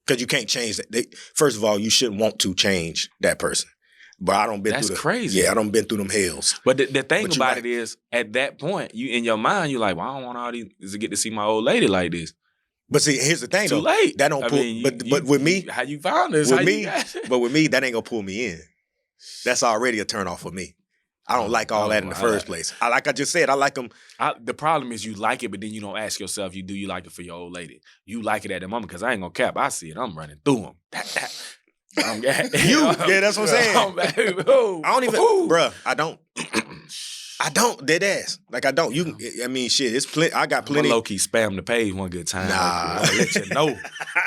Because you can't change that. First of all, you shouldn't want to change that person. But I don't been That's through the crazy. Yeah, I don't been through them hells. But the thing But you about right. it is, at that point, you in your mind, you're like, well, I don't want all these to get to see my old lady like this. But see, here's the thing Too though. late. That don't I pull. mean, but with me, how you found this? with how me, you got it? but with me, that ain't gonna pull me in. That's already a turnoff for me. I don't like all that in the first place. Like I just said, I like them. The problem is you like it, but then you don't ask yourself, do you like it for your old lady? You like it at the moment, because I ain't gonna cap. I see it. I'm running through them. Yeah, that's what I'm saying. I don't even, bruh. I don't. I don't dead ass. Like I don't. You. I mean, shit. It's plenty. I got plenty. Low key spam the page one good time. Nah. I'll let you know.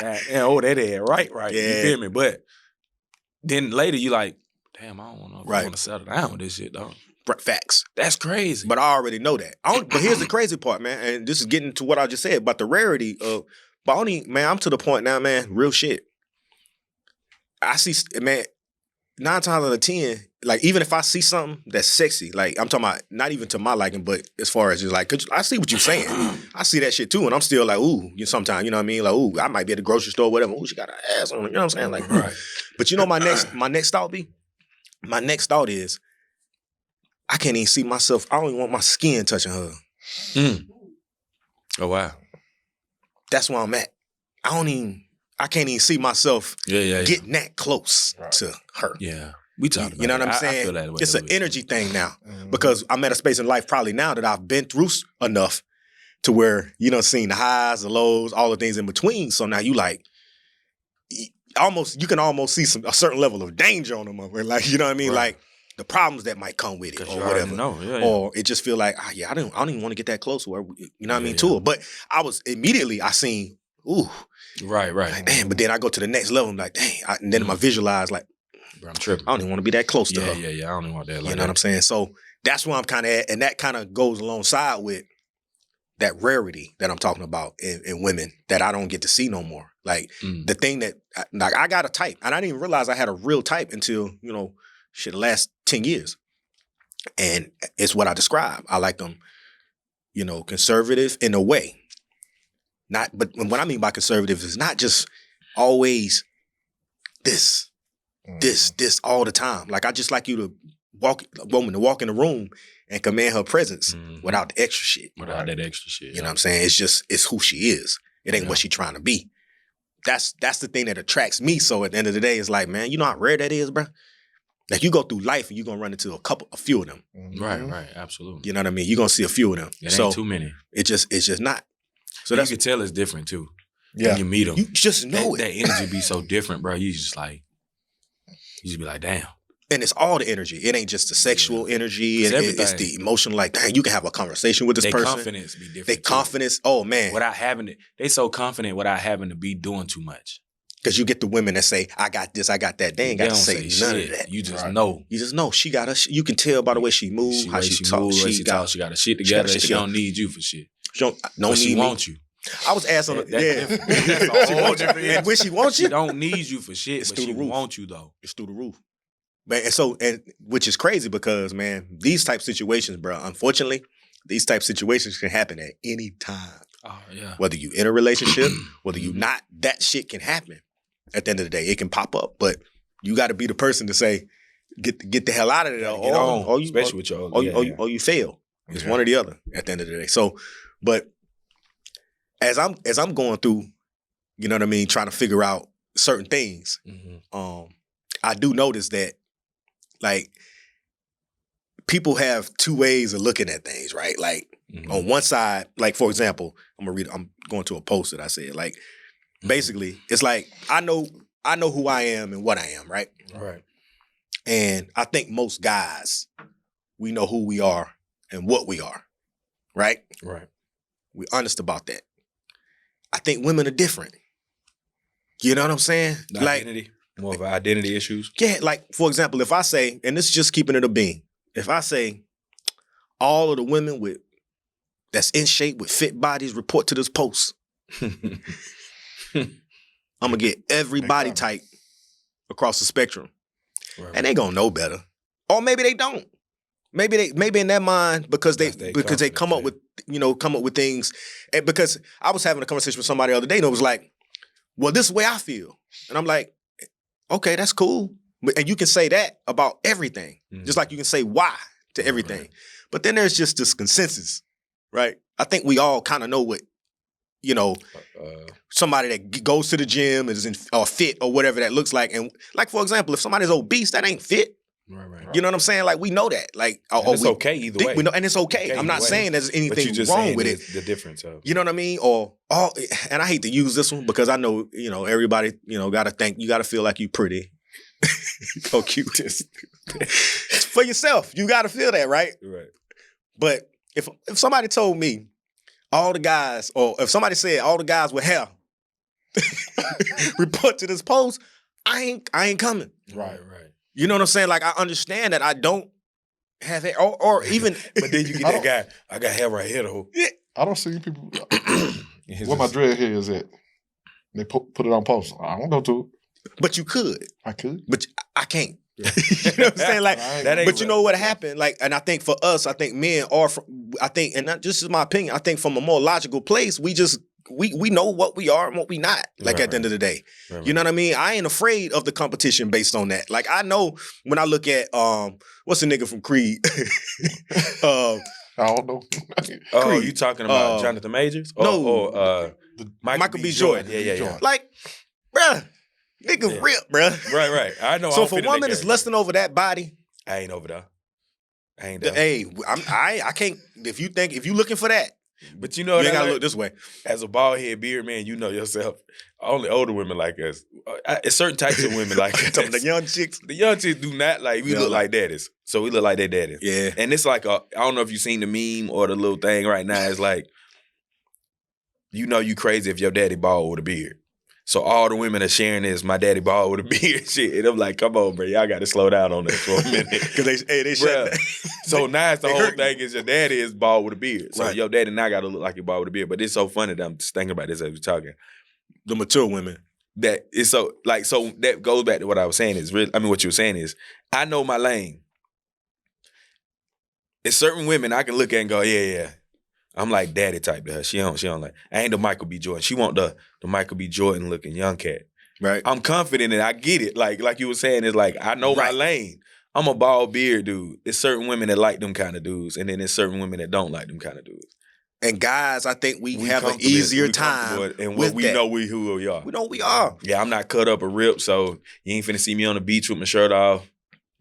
That is right. Yeah. You feel me? But then later you like, damn, I don't want to. Right. I want to settle down with this shit, though. Facts. That's crazy. But I already know that. But here's the crazy part, man. And this is getting to what I just said about the rarity of. But only, man, I'm to the point now, man. Real shit. I see, man. 9 times out of 10, like even if I see something that's sexy, like I'm talking about not even to my liking, but as far as just like, 'cause I see what you're saying. I see that shit too, and I'm still like, ooh, sometimes, you know what I mean? Like, ooh, I might be at the grocery store, whatever. Ooh, she got an ass on her. You know what I'm saying? Like, Right. But you know my next thought be? My next thought is, I can't even see myself. I don't even want my skin touching her. Oh wow. that's where I'm at. I can't even see myself getting that close to her. Yeah. We talked about You know what I'm I saying? feel that way It's a an little bit. energy thing now because I'm at a space in life probably now that I've been through enough to where you know seen the highs, the lows, all the things in between. So now you like you can almost see a certain level of danger on them, like you know what I mean, Right. like the problems that might come with it 'Cause or you already whatever. know. Yeah, Or it just feel like I don't even want to get that close or you know what I mean Yeah, to yeah. her. But I was immediately I seen Right. like, damn. But then I go to the next level. I'm like dang. And then I visualize like Bro, I'm tripping. I don't even want to be that close to her. Yeah. I don't even want that. Like You know what I'm saying? So that's where I'm kind of at. And that kind of goes alongside with that rarity that I'm talking about in women that I don't get to see no more. Like the thing that, like I got a type and I didn't even realize I had a real type until, you know, the last 10 years. And it's what I describe. I like them, you know, conservative in a way. But what I mean by conservative is not just always this all the time. Like I just like you to walk in the room and command her presence without the extra shit. Without that extra shit. You know what I'm saying? It's who she is. It ain't what she trying to be. That's the thing that attracts me. So at the end of the day, it's like, man, you know how rare that is, bro? Like you go through life and you're gonna run into a few of them. Right, absolutely. You know what I mean? You're gonna see a few of them. It ain't too many. It's just not. So You can tell it's different too. Yeah. When you meet them. You just know that energy be so different, bro. You just be like, damn. And it's all the energy. It ain't just the sexual energy. It's It's the emotional, like, dang, you can have a conversation with this Their person. confidence be different. They too. confidence, oh man. Without having it. They so confident without having to be doing too much. Because you get the women that say, I got this, I got that. They ain't got to don't say none shit. of that. You just know. You just know. She got her, you can tell by the way she moves, how she talks. She got her shit together. She don't need you for shit. Don't But she need me. wants you. I was asking her, That's a She whole wants you. different And when she wants She you, don't need you for shit, It's but through she the roof. wants you though. it's through the roof. Man, and which is crazy because, man, these type situations, bro, unfortunately, these type situations can happen at any time. Oh yeah. Whether you in a relationship, whether you not, that shit can happen. At the end of the day, it can pop up. But you got to be the person to say, get the hell out of there. Get on, or you, especially with your or you fail. It's one or the other at the end of the day. So, but as I'm going through, you know what I mean, trying to figure out certain things, I do notice that, like, people have two ways of looking at things, right? Like, on one side, like, for example, I'm going to a post that I said, like, basically, it's like, I know who I am and what I am, right? Right. And I think most guys, we know who we are and what we are, right? Right. We're honest about that. I think women are different. You know what I'm saying? Identity. More of identity issues. Yeah, like, for example, if I say, and this is just keeping it a bean, if I say all of the women that's in shape with fit bodies report to this post, I'm gonna get every body type across the spectrum. Right. And they gonna know better. Or maybe they don't. Maybe in their mind because they come up with things. And because I was having a conversation with somebody the other day and it was like, well, this is the way I feel. And I'm like, okay, that's cool. And you can say that about everything. Just like you can say why to everything. Right. But then there's just this consensus, right? I think we all kind of know what, somebody that goes to the gym is fit or whatever that looks like. And like, for example, if somebody's obese, that ain't fit. Right. You know what I'm saying? Like, we know that. Like, it's okay either way. We know, and it's okay. I'm not saying there's anything wrong with it. The difference of, you know what I mean? And I hate to use this one because I know, everybody, got to think, you got to feel like you pretty. So cute. For yourself, you got to feel that, right? Right. But if somebody told me all the guys, or if somebody said all the guys with hair report to this post, I ain't coming. Right. You know what I'm saying? Like, I understand that I don't have hair, or even. But then you get that guy, I got hair right here though. Yeah. I don't see people. Where my dread hair is at? They put it on post. I don't go to it. But you could. I could. But I can't. You know what I'm saying? Like, but you know what happened? Like, and I think for us, I think men are, and not just is my opinion, I think from a more logical place, we know what we are and what we not, like, at the end of the day. Right. You know what I mean? I ain't afraid of the competition based on that. Like, I know when I look at, what's the nigga from Creed? I don't know. Oh, Creed. you talking about Jonathan Majors? No. Or Michael B. Jordan. Yeah. Like, bruh, nigga Yeah. rip, bruh. Right. I know. So I if don't a fit in woman that is category. lusting over that body, I ain't over there. I ain't there. hey, I can't. If you looking for that, But you you know what ain't I gotta like? look this way. As a bald head beard man, you know yourself. Only older women like us. It's certain types of women like us. Some of the young chicks. The young chicks do not like. We Yeah, look like- like daddies, so we look like their daddy. Yeah. And it's like I don't know if you seen the meme or the little thing right now. It's like, you know, you crazy if your daddy bald with a beard. So all the women are sharing this. My daddy bald with a beard, shit. And I'm like, come on, bro, y'all got to slow down on that for a minute. Because they Bruh. shut. So now it's the They whole hurt thing is your daddy is bald with a beard. So Right. your daddy now got to look like he bald with a beard. But it's so funny that I'm just thinking about this as we're talking. The mature women. That it's so that goes back to what I was saying is really. I mean, what you were saying is I know my lane. It's certain women I can look at and go, yeah. I'm like daddy type to her. She don't like. I ain't the Michael B. Jordan. She want the Michael B. Jordan looking young cat. Right. I'm confident and I get it. Like you were saying, it's like I know my Right. lane. I'm a bald beard dude. It's certain women that like them kind of dudes, and then there's certain women that don't like them kind of dudes. And guys, I think we have an comfortable- easier we comfortable time and with we that. know who we are. We know we are. Yeah, I'm not cut up or ripped, so you ain't finna see me on the beach with my shirt off.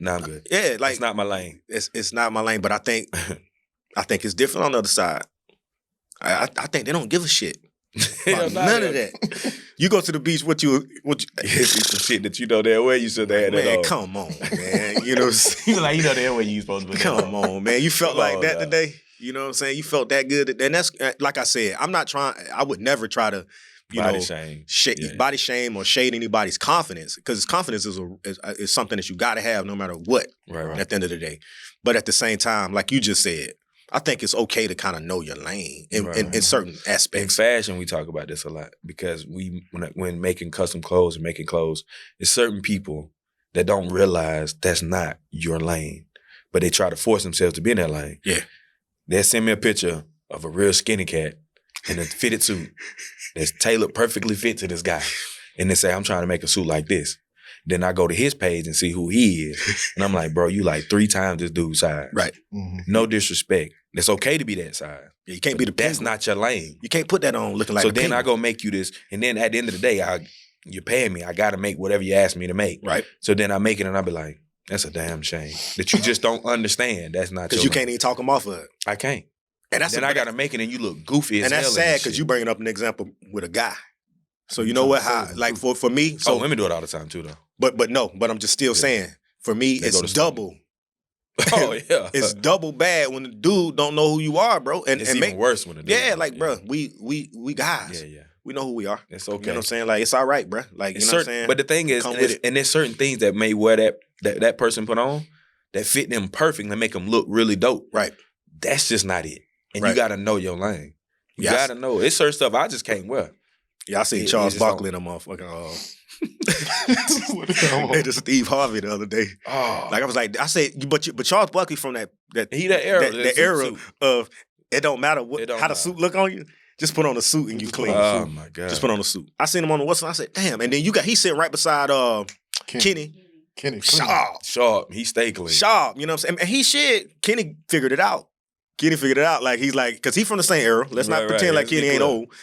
Nah, I'm good. Yeah, like It's not my lane. it's not my lane, but I think it's different on the other side. I think they don't give a shit about none of that. You go to the beach, what you It's some shit that you know that way you should have had that man, on. come on, man. You know, You like, you know that way you supposed to be. come on, man. You felt Come like on that now. today. You know what I'm saying? You felt that good, and that's like I said. I would never try to, Body shame. Yeah. body shame or shade anybody's confidence because confidence is something that you got to have no matter what. Right. At the end of the day, but at the same time, like you just said, I think it's okay to kind of know your lane in certain In aspects. fashion, we talk about this a lot because when making custom clothes and making clothes, there's certain people that don't realize that's not your lane, but they try to force themselves to be in that lane. Yeah. They'll send me a picture of a real skinny cat in a fitted suit that's tailored perfectly fit to this guy, and they say, I'm trying to make a suit like this. Then I go to his page and see who he is, and I'm like, bro, you like 3 times this dude's size. Right. Mhm. No disrespect. It's okay to be that size. Yeah, you can't be the That's pinnacle. not your lane. You can't put that on looking like. So the then I pinnacle. go make you this, and then at the end of the day, you're paying me. I got to make whatever you ask me to make. Right. So then I make it, and I be like, that's a damn shame that you just don't understand. That's not because your you can't even talk them off of it, I can't. and that's Then I got to make it, and you look goofy as and hell. that's in sad this because shit. you bringing up an example with a guy. So you know what? How like for me, So so women do it all the time too, though. but I'm just still saying for me, They go it's to school. double. Oh yeah, It's double bad when the dude don't know who you are, bro, and it's and even make worse when it. yeah, like bro, we guys, Yeah. we know who we are. It's You okay. know what I'm saying? Like it's all right, bro. Like you It's know what I'm certain, saying? but the thing is, Come and with there's- it. and there's certain things that may wear that person put on that fit them perfect and make them look really dope. Right. That's just not it. And Right. you got to know your lane. You Yeah, I got to know. It's certain stuff I just can't wear. Yeah, I seen It- Charles it just Barkley in a motherfucking Come and just Steve Harvey the other day. Oh, Like I was like, I said, but Charles Barkley from that he that era, that era of it don't matter what It don't how the matter. suit look on you. Just put on a suit and you clean. Oh my god. Just put on a suit. I seen him on the what's I said, damn. And then he's sitting right beside Kenny Kenny. Sharp. Sharp. He stay clean. Sharp. You know what I'm saying? And he Kenny figured it out. Kenny figured it out. Like he's like, because he's from the same era. Let's not Right, pretend right. like Kenny Let's be ain't clear. old.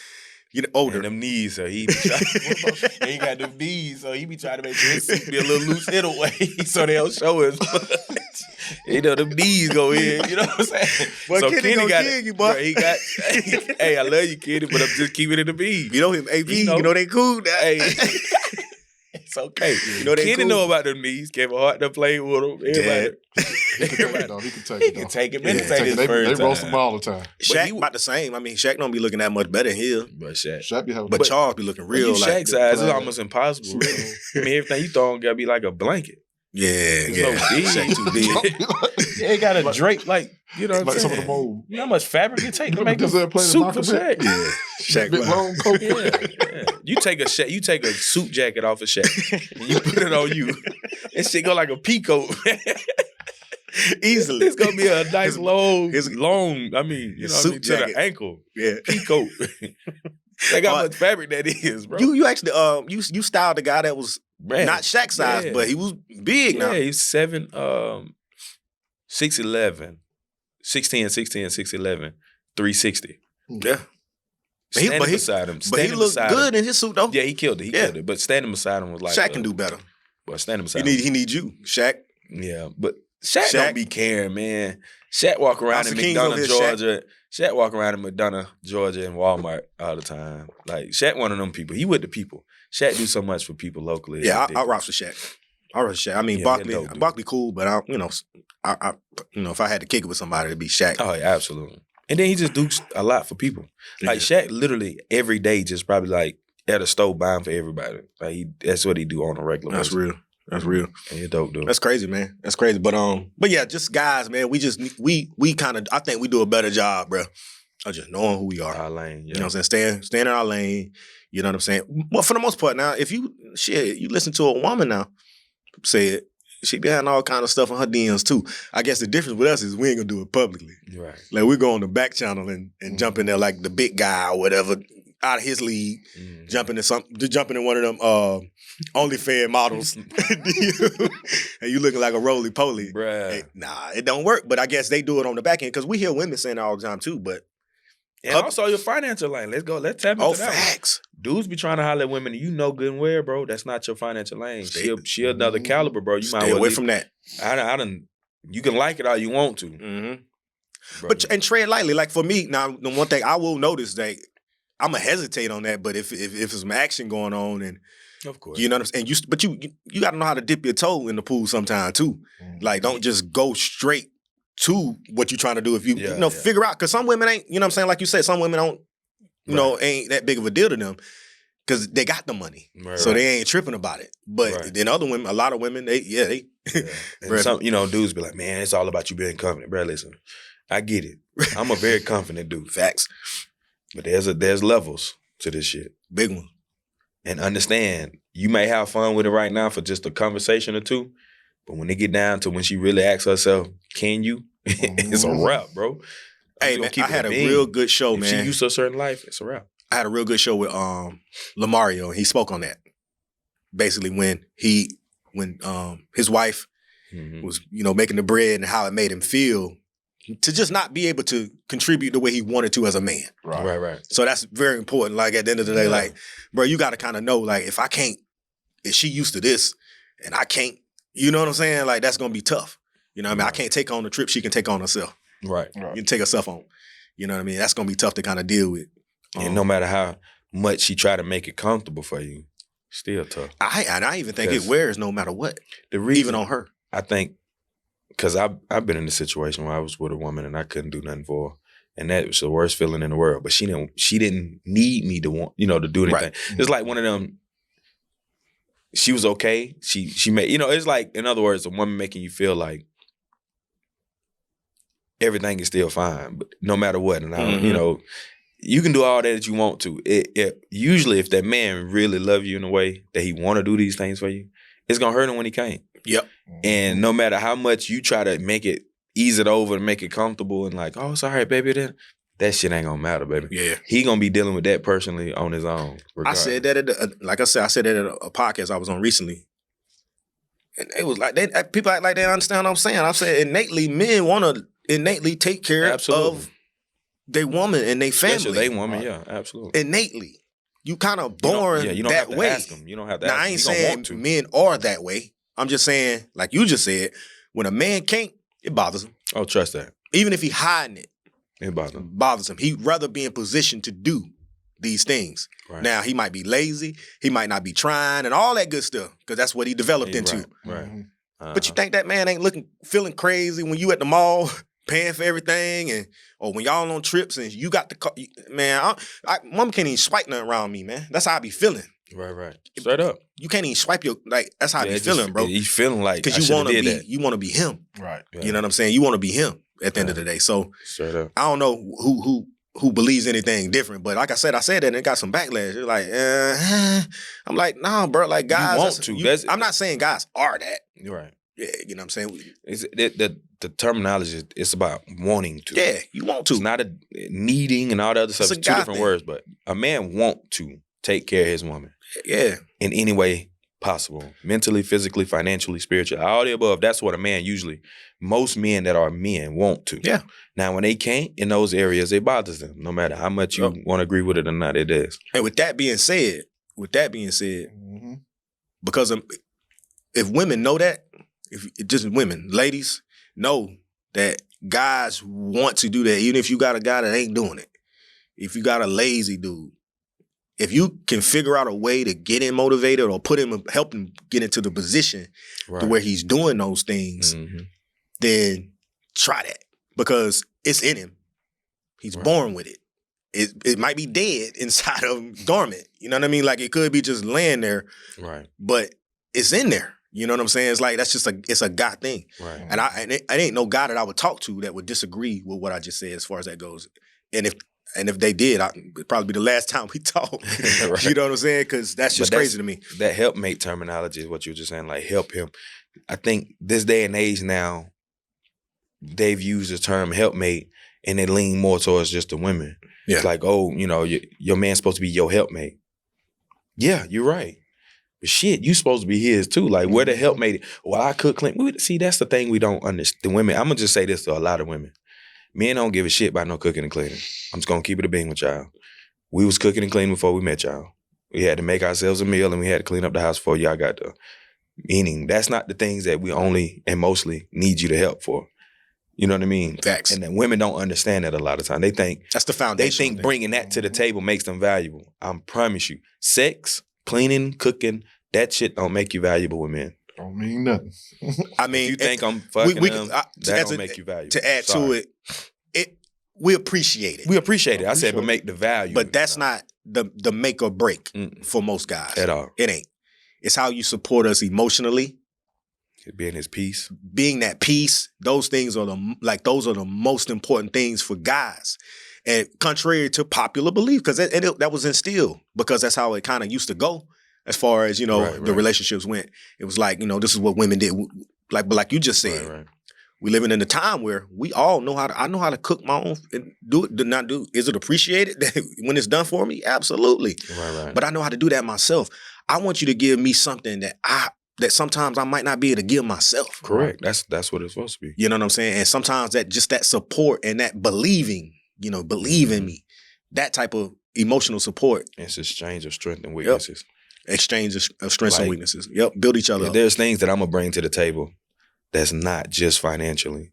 You know, older. And them knees, so he be trying, he got them knees, so he be trying to make his suit be a little loose anyway, so they'll show his you know, them knees go in, you know what I'm saying? Boy, so Kenny gonna got kill you, boy. Bro, he got, hey, I love you, Kenny, but I'm just keeping it in the bees. You know him, AP. You know- You know they cool. Hey, it's okay. You know they Kenny cool. know about them knees. Kevin Hart done played with them. Everybody, He can take it though. He can take he it can though. take it. Yeah. Man, take his They first roast time. him all the time. Shaq he- about the same. I mean, Shaq don't be looking that much better than him. But Shaq. Shaq be having But Charles be looking Real real you like Shaq size, it's player. almost impossible. Really. I mean, everything you throw on gotta be like a blanket. yeah, It's yeah. so big. Shaq too big. Yeah, it got a drape like, you know what like I'm some of saying? them old You know how much fabric it take to Remember make a Denzel playing suit Malcolm for Shaq? X? Yeah, Shaq. big was- long coat. Yeah. You take a suit jacket off of Shaq and you put it on you. That shit go like a peacoat. Easily. It's gonna be a nice His- long, his- I mean, you know, suit what I mean, to jacket. the ankle. Yeah. Peacoat. Think how much fabric that is, bro. You actually you styled the guy that was Man, not Shaq size, yeah. but he was big now. Yeah, he's 6'11". 6'10", 6'10", 6'11", 360. Yeah. Standing But he- beside him. But he Standing looked beside good him. in his suit though. Yeah, he killed it. He Yeah. killed it. But standing beside him was like Shaq can do better. But standing beside He him. need you, Shaq. Yeah, but Shaq Shaq- don't be caring, man. Shaq walk around House in of Kings over McDonough, here, Georgia. Shaq walk around in McDonough, Georgia, and Walmart all the time. Like Shaq, one of them people. He with the people. Shaq do so much for people locally. Yeah, It's I rock with Shaq. I rock with Shaq. I mean, Yeah, Barkley, he a dope dude. Barkley cool, but I if I had to kick it with somebody, it'd be Shaq. Oh yeah, absolutely. And then he just do a lot for people. Like Shaq, literally every day, just probably like at a store buying for everybody. Like that's what he do on a regular That's basis. real. That's real. And he a dope dude. That's crazy, man. That's crazy. But yeah, just guys, man. We kind of. I think we do a better job, bro, of just knowing who we are. Our lane. Yeah. You know what I'm saying? Staying in our lane. You know what I'm saying? Well, for the most part, now, if you listen to a woman now, say it, she be having all kind of stuff in her DMs too. I guess the difference with us is we ain't gonna do it publicly. Right. Like we go on the back channel and jump in there like the big guy or whatever out of his league, Mhm. jumping in one of them OnlyFans models, and you looking like a roly poly. Bruh. Hey, nah, it don't work. But I guess they do it on the back end because we hear women saying it all the time too. But And also your financial lane. Let's go. Let's tap into that one. facts. Dudes be trying to holler at women. You know good and well, bro. That's not your financial lane. Stay- She another caliber, bro. You might Stay well away leave- from that. I done. You can like it all you want to, Mm-hmm. bro. But and tread lightly. Like for me, now the one thing I will notice that I'm gonna hesitate on that. But if there's some action going on and of course, you know what I'm saying, but you got to know how to dip your toe in the pool sometime too. Like don't just go straight to what you're trying to do. If you Yeah. figure out because some women ain't. You know what I'm saying? Like you said, some women don't. Ain't that big of a deal to them because they got the money, Right, so right. they ain't tripping about it. But Right. then other women, a lot of women, they. Yeah. And Bruh. some, dudes be like, man, it's all about you being confident, bro. Listen, I get it. I'm a very confident dude, Facts, but there's levels to this shit. big one. And understand, you may have fun with it right now for just a conversation or two, but when they get down to when she really asks herself, "Can you?" It's a wrap, bro. Hey You man, gonna keep I had it a being. real good show, If man. she used to a certain life, it's a wrap. I had a real good show with Lamario, and he spoke on that. Basically, when his wife Mhm. was, making the bread and how it made him feel to just not be able to contribute the way he wanted to as a man. Right. So that's very important. Like at the end of the day, Yeah. like, bro, you got to kind of know, like, if she used to this and I can't, you know what I'm saying? Like, that's going to be tough. You know what I mean? I can't take on the trip she can take on herself. Right. You can take herself on. You know what I mean? That's going to be tough to kind of deal with. And no matter how much she try to make it comfortable for you, still tough. I even think it Because- wears no matter what, The reason, even on her. I think, because I've been in a situation where I was with a woman and I couldn't do nothing for her, and that was the worst feeling in the world. But she didn't need me to want, to do anything. Right. It's like one of them. She was okay. She made, it's like, in other words, a woman making you feel like everything is still fine, but no matter what. And Mhm. you can do all that you want to. Usually, if that man really love you in a way that he want to do these things for you, it's gonna hurt him when he can't. Yep. And no matter how much you try to make it, ease it over and make it comfortable and like, oh, it's all right, baby, then that shit ain't gonna matter, baby. Yeah. He gonna be dealing with that personally on his own. I regardless. said that I said that at a podcast I was on recently. And it was like, people act like they understand what I'm saying. I said innately, men want to innately take care Absolutely. of their woman and their family. Especially they woman, yeah, absolutely. Innately. You kind of You don't- born yeah, you don't that have to way. ask him. You don't have to Now, ask I him. ain't You gonna saying want to. men are that way. I'm just saying, like you just said, when a man can't, it bothers him. Oh, trust that. Even if he hiding it, It bothers him. bothers him. He'd rather be in position to do these things. Right. Now, he might be lazy. He might not be trying and all that good stuff because that's what he developed Yeah, into. Right. But you think that man ain't feeling crazy when you at the mall paying for everything or when y'all on trips and you got the car. Man, mom can't even swipe nothing around me, man. That's how I be feeling. Right. Straight up. You can't even swipe that's how I be it's feeling, just- bro. He's feeling like Because I you shoulda want to did be, that. you want to be him. Right. Yeah. You know what I'm saying? You want to be him at the end of the day. So Straight up. I don't know who believes anything different, but like I said that and it got some backlash. It's like, I'm like, nah, bro. Like guys, want to. I'm not saying guys are that. You're right. Yeah, you know what I'm saying? It's, the terminology is about wanting to. Yeah, you want to. It's not a needing and all the other stuff. It's a It's two guy different thing. words, but a man want to take care of his woman Yeah. in any way possible. Mentally, physically, financially, spiritually, all the above. That's what a man usually, most men that are men want to. Yeah. Now, when they can't in those areas, it bothers them. No matter how much you want to agree with it or not, it does. And with that being said, Mm-hmm. because if women know that, if just women, ladies know that guys want to do that, even if you got a guy that ain't doing it, if you got a lazy dude, if you can figure out a way to get him motivated or help him get into the position to where he's doing those things, then try that because it's in him. He's born with it. It might be dead inside of him, dormant. You know what I mean? Like it could be just laying there, right? But it's in there. You know what I'm saying? It's like that's just it's a God thing, right? And it ain't no guy that I would talk to that would disagree with what I just said as far as that goes. And if they did, it'd probably be the last time we talk. Right. You know what I'm saying? Because that's just crazy to me. That helpmate terminology is what you were just saying, like help him. I think this day and age now, they've used the term helpmate and they lean more towards just the women. Yeah. It's like, oh, you know, your man's supposed to be your helpmate. Yeah, you're right. But shit, you supposed to be his too. Like, where the helpmate? Well, I could clean. See, that's the thing we don't understand. The women, I'm going to just say this to a lot of women. Men don't give a shit about no cooking and cleaning. I'm just going to keep it a being with y'all. We was cooking and cleaning before we met y'all. We had to make ourselves a meal and we had to clean up the house before y'all got there. Meaning, that's not the things that we only and mostly need you to help for. You know what I mean? Facts. And then women don't understand that a lot of time. They think that's the foundation. They think bringing that to the table makes them valuable. I promise you. Sex, cleaning, cooking, that shit don't make you valuable with men. Don't mean nothing. I mean, if you think I'm fucking them, that don't make you valuable. To add to it, we appreciate it. We appreciate it. I said, but make the value. But that's not the make or break for most guys. At all. It ain't. It's how you support us emotionally. Being his peace. Being that peace. Those things are the most important things for guys. And contrary to popular belief, because that was instilled, because that's how it kind of used to go as far as, you know, the relationships went. It was like, you know, this is what women did. But like you just said, we living in a time where we all know I know how to cook my own and do it, not do. Is it appreciated when it's done for me? Absolutely. Right. But I know how to do that myself. I want you to give me something that sometimes I might not be able to give myself. Correct. That's what it's supposed to be. You know what I'm saying? And sometimes that support and that believing, you know, believe in me, that type of emotional support. It's exchange of strength and weaknesses. Yep. Exchange of strengths and weaknesses. Yep. Build each other up. There's things that I'm going to bring to the table that's not just financially,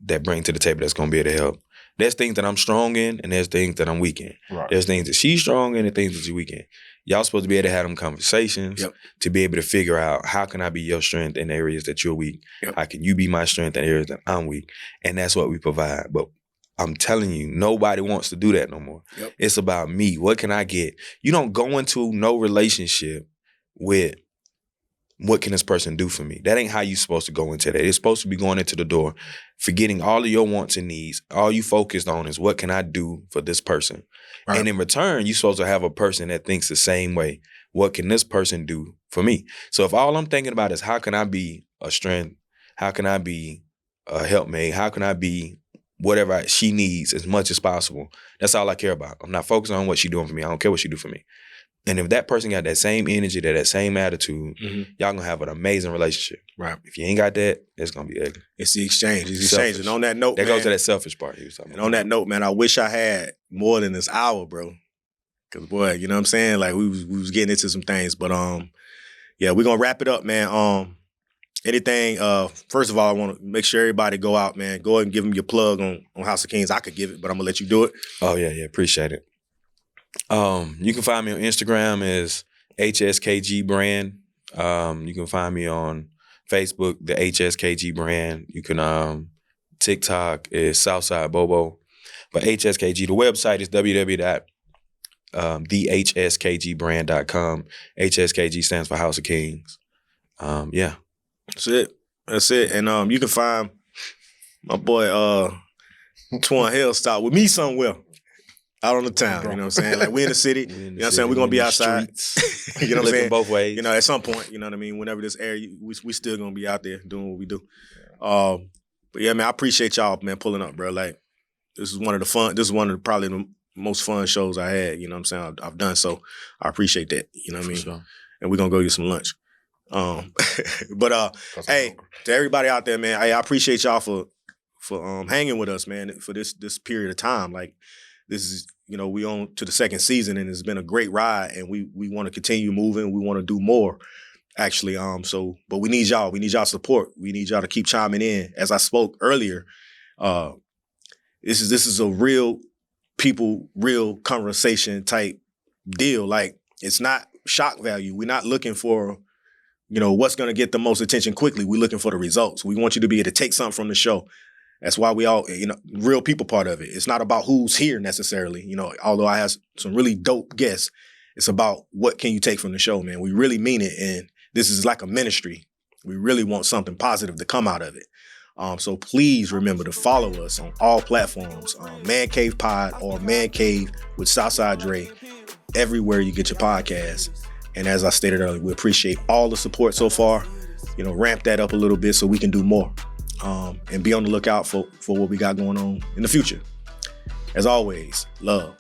that bring to the table that's going to be able to help. There's things that I'm strong in and there's things that I'm weak in. Right. There's things that she's strong in and things that she's weak in. Y'all supposed to be able to have them conversations to be able to figure out how can I be your strength in areas that you're weak? Yep. How can you be my strength in areas that I'm weak? And that's what we provide. But I'm telling you, nobody wants to do that no more. Yep. It's about me. What can I get? You don't go into no relationship with what can this person do for me? That ain't how you supposed to go into that. It's supposed to be going into the door, forgetting all of your wants and needs. All you focused on is what can I do for this person? Right. And in return, you're supposed to have a person that thinks the same way. What can this person do for me? So if all I'm thinking about is how can I be a strength? How can I be a helpmate? How can I be whatever she needs as much as possible? That's all I care about. I'm not focused on what she's doing for me. I don't care what she do for me. And if that person got that same energy, that same attitude, y'all gonna have an amazing relationship. Right. If you ain't got that, it's gonna be ugly. It's the exchange. It's the exchange. And on that note, that goes to that selfish part he was talking about. On that note, man, I wish I had more than this hour, bro. Cause boy, you know what I'm saying? Like we was getting into some things. But yeah, we're gonna wrap it up, man. Anything, first of all, I want to make sure everybody go out, man. Go ahead and give them your plug on House of Kings. I could give it, but I'm gonna let you do it. Oh, yeah, appreciate it. You can find me on Instagram as HSKG brand. You can find me on Facebook, the HSKG brand. You can TikTok is Southside Bobo. But HSKG, the website is www.thehskgbrand.com. HSKG stands for House of Kings. Yeah. That's it. And you can find my boy Twan Hellstop with me somewhere. Out on the town, you know what I'm saying? Like, we in the city, you know what I'm saying? We're going to be outside. You know what I'm saying? Both ways. You know, at some point, you know what I mean? Whenever this air, we still going to be out there doing what we do. But yeah, man, I appreciate y'all, man, pulling up, bro. Like, this is one of probably the most fun shows I had, you know what I'm saying? I've done, so I appreciate that, you know what I mean? Sure. and we're gonna go get some lunch. But hey, to everybody out there, man, I appreciate y'all for hanging with us, man, for this period of time. Like, this is, we on to the second season, and it's been a great ride, and we want to continue moving. We want to do more, actually. But we need y'all. We need y'all support. We need y'all to keep chiming in. As I spoke earlier, this is a real conversation type deal. Like, it's not shock value. We're not looking for, what's going to get the most attention quickly. We're looking for the results. We want you to be able to take something from the show. That's why we all, real people part of it. It's not about who's here necessarily. Although I have some really dope guests, it's about what can you take from the show, man. We really mean it. And this is like a ministry. We really want something positive to come out of it. So please remember to follow us on all platforms, Man Cave Pod or Man Cave with Southside Dre, everywhere you get your podcasts. And as I stated earlier, we appreciate all the support so far. Ramp that up a little bit so we can do more. And be on the lookout for what we got going on in the future. As always, love.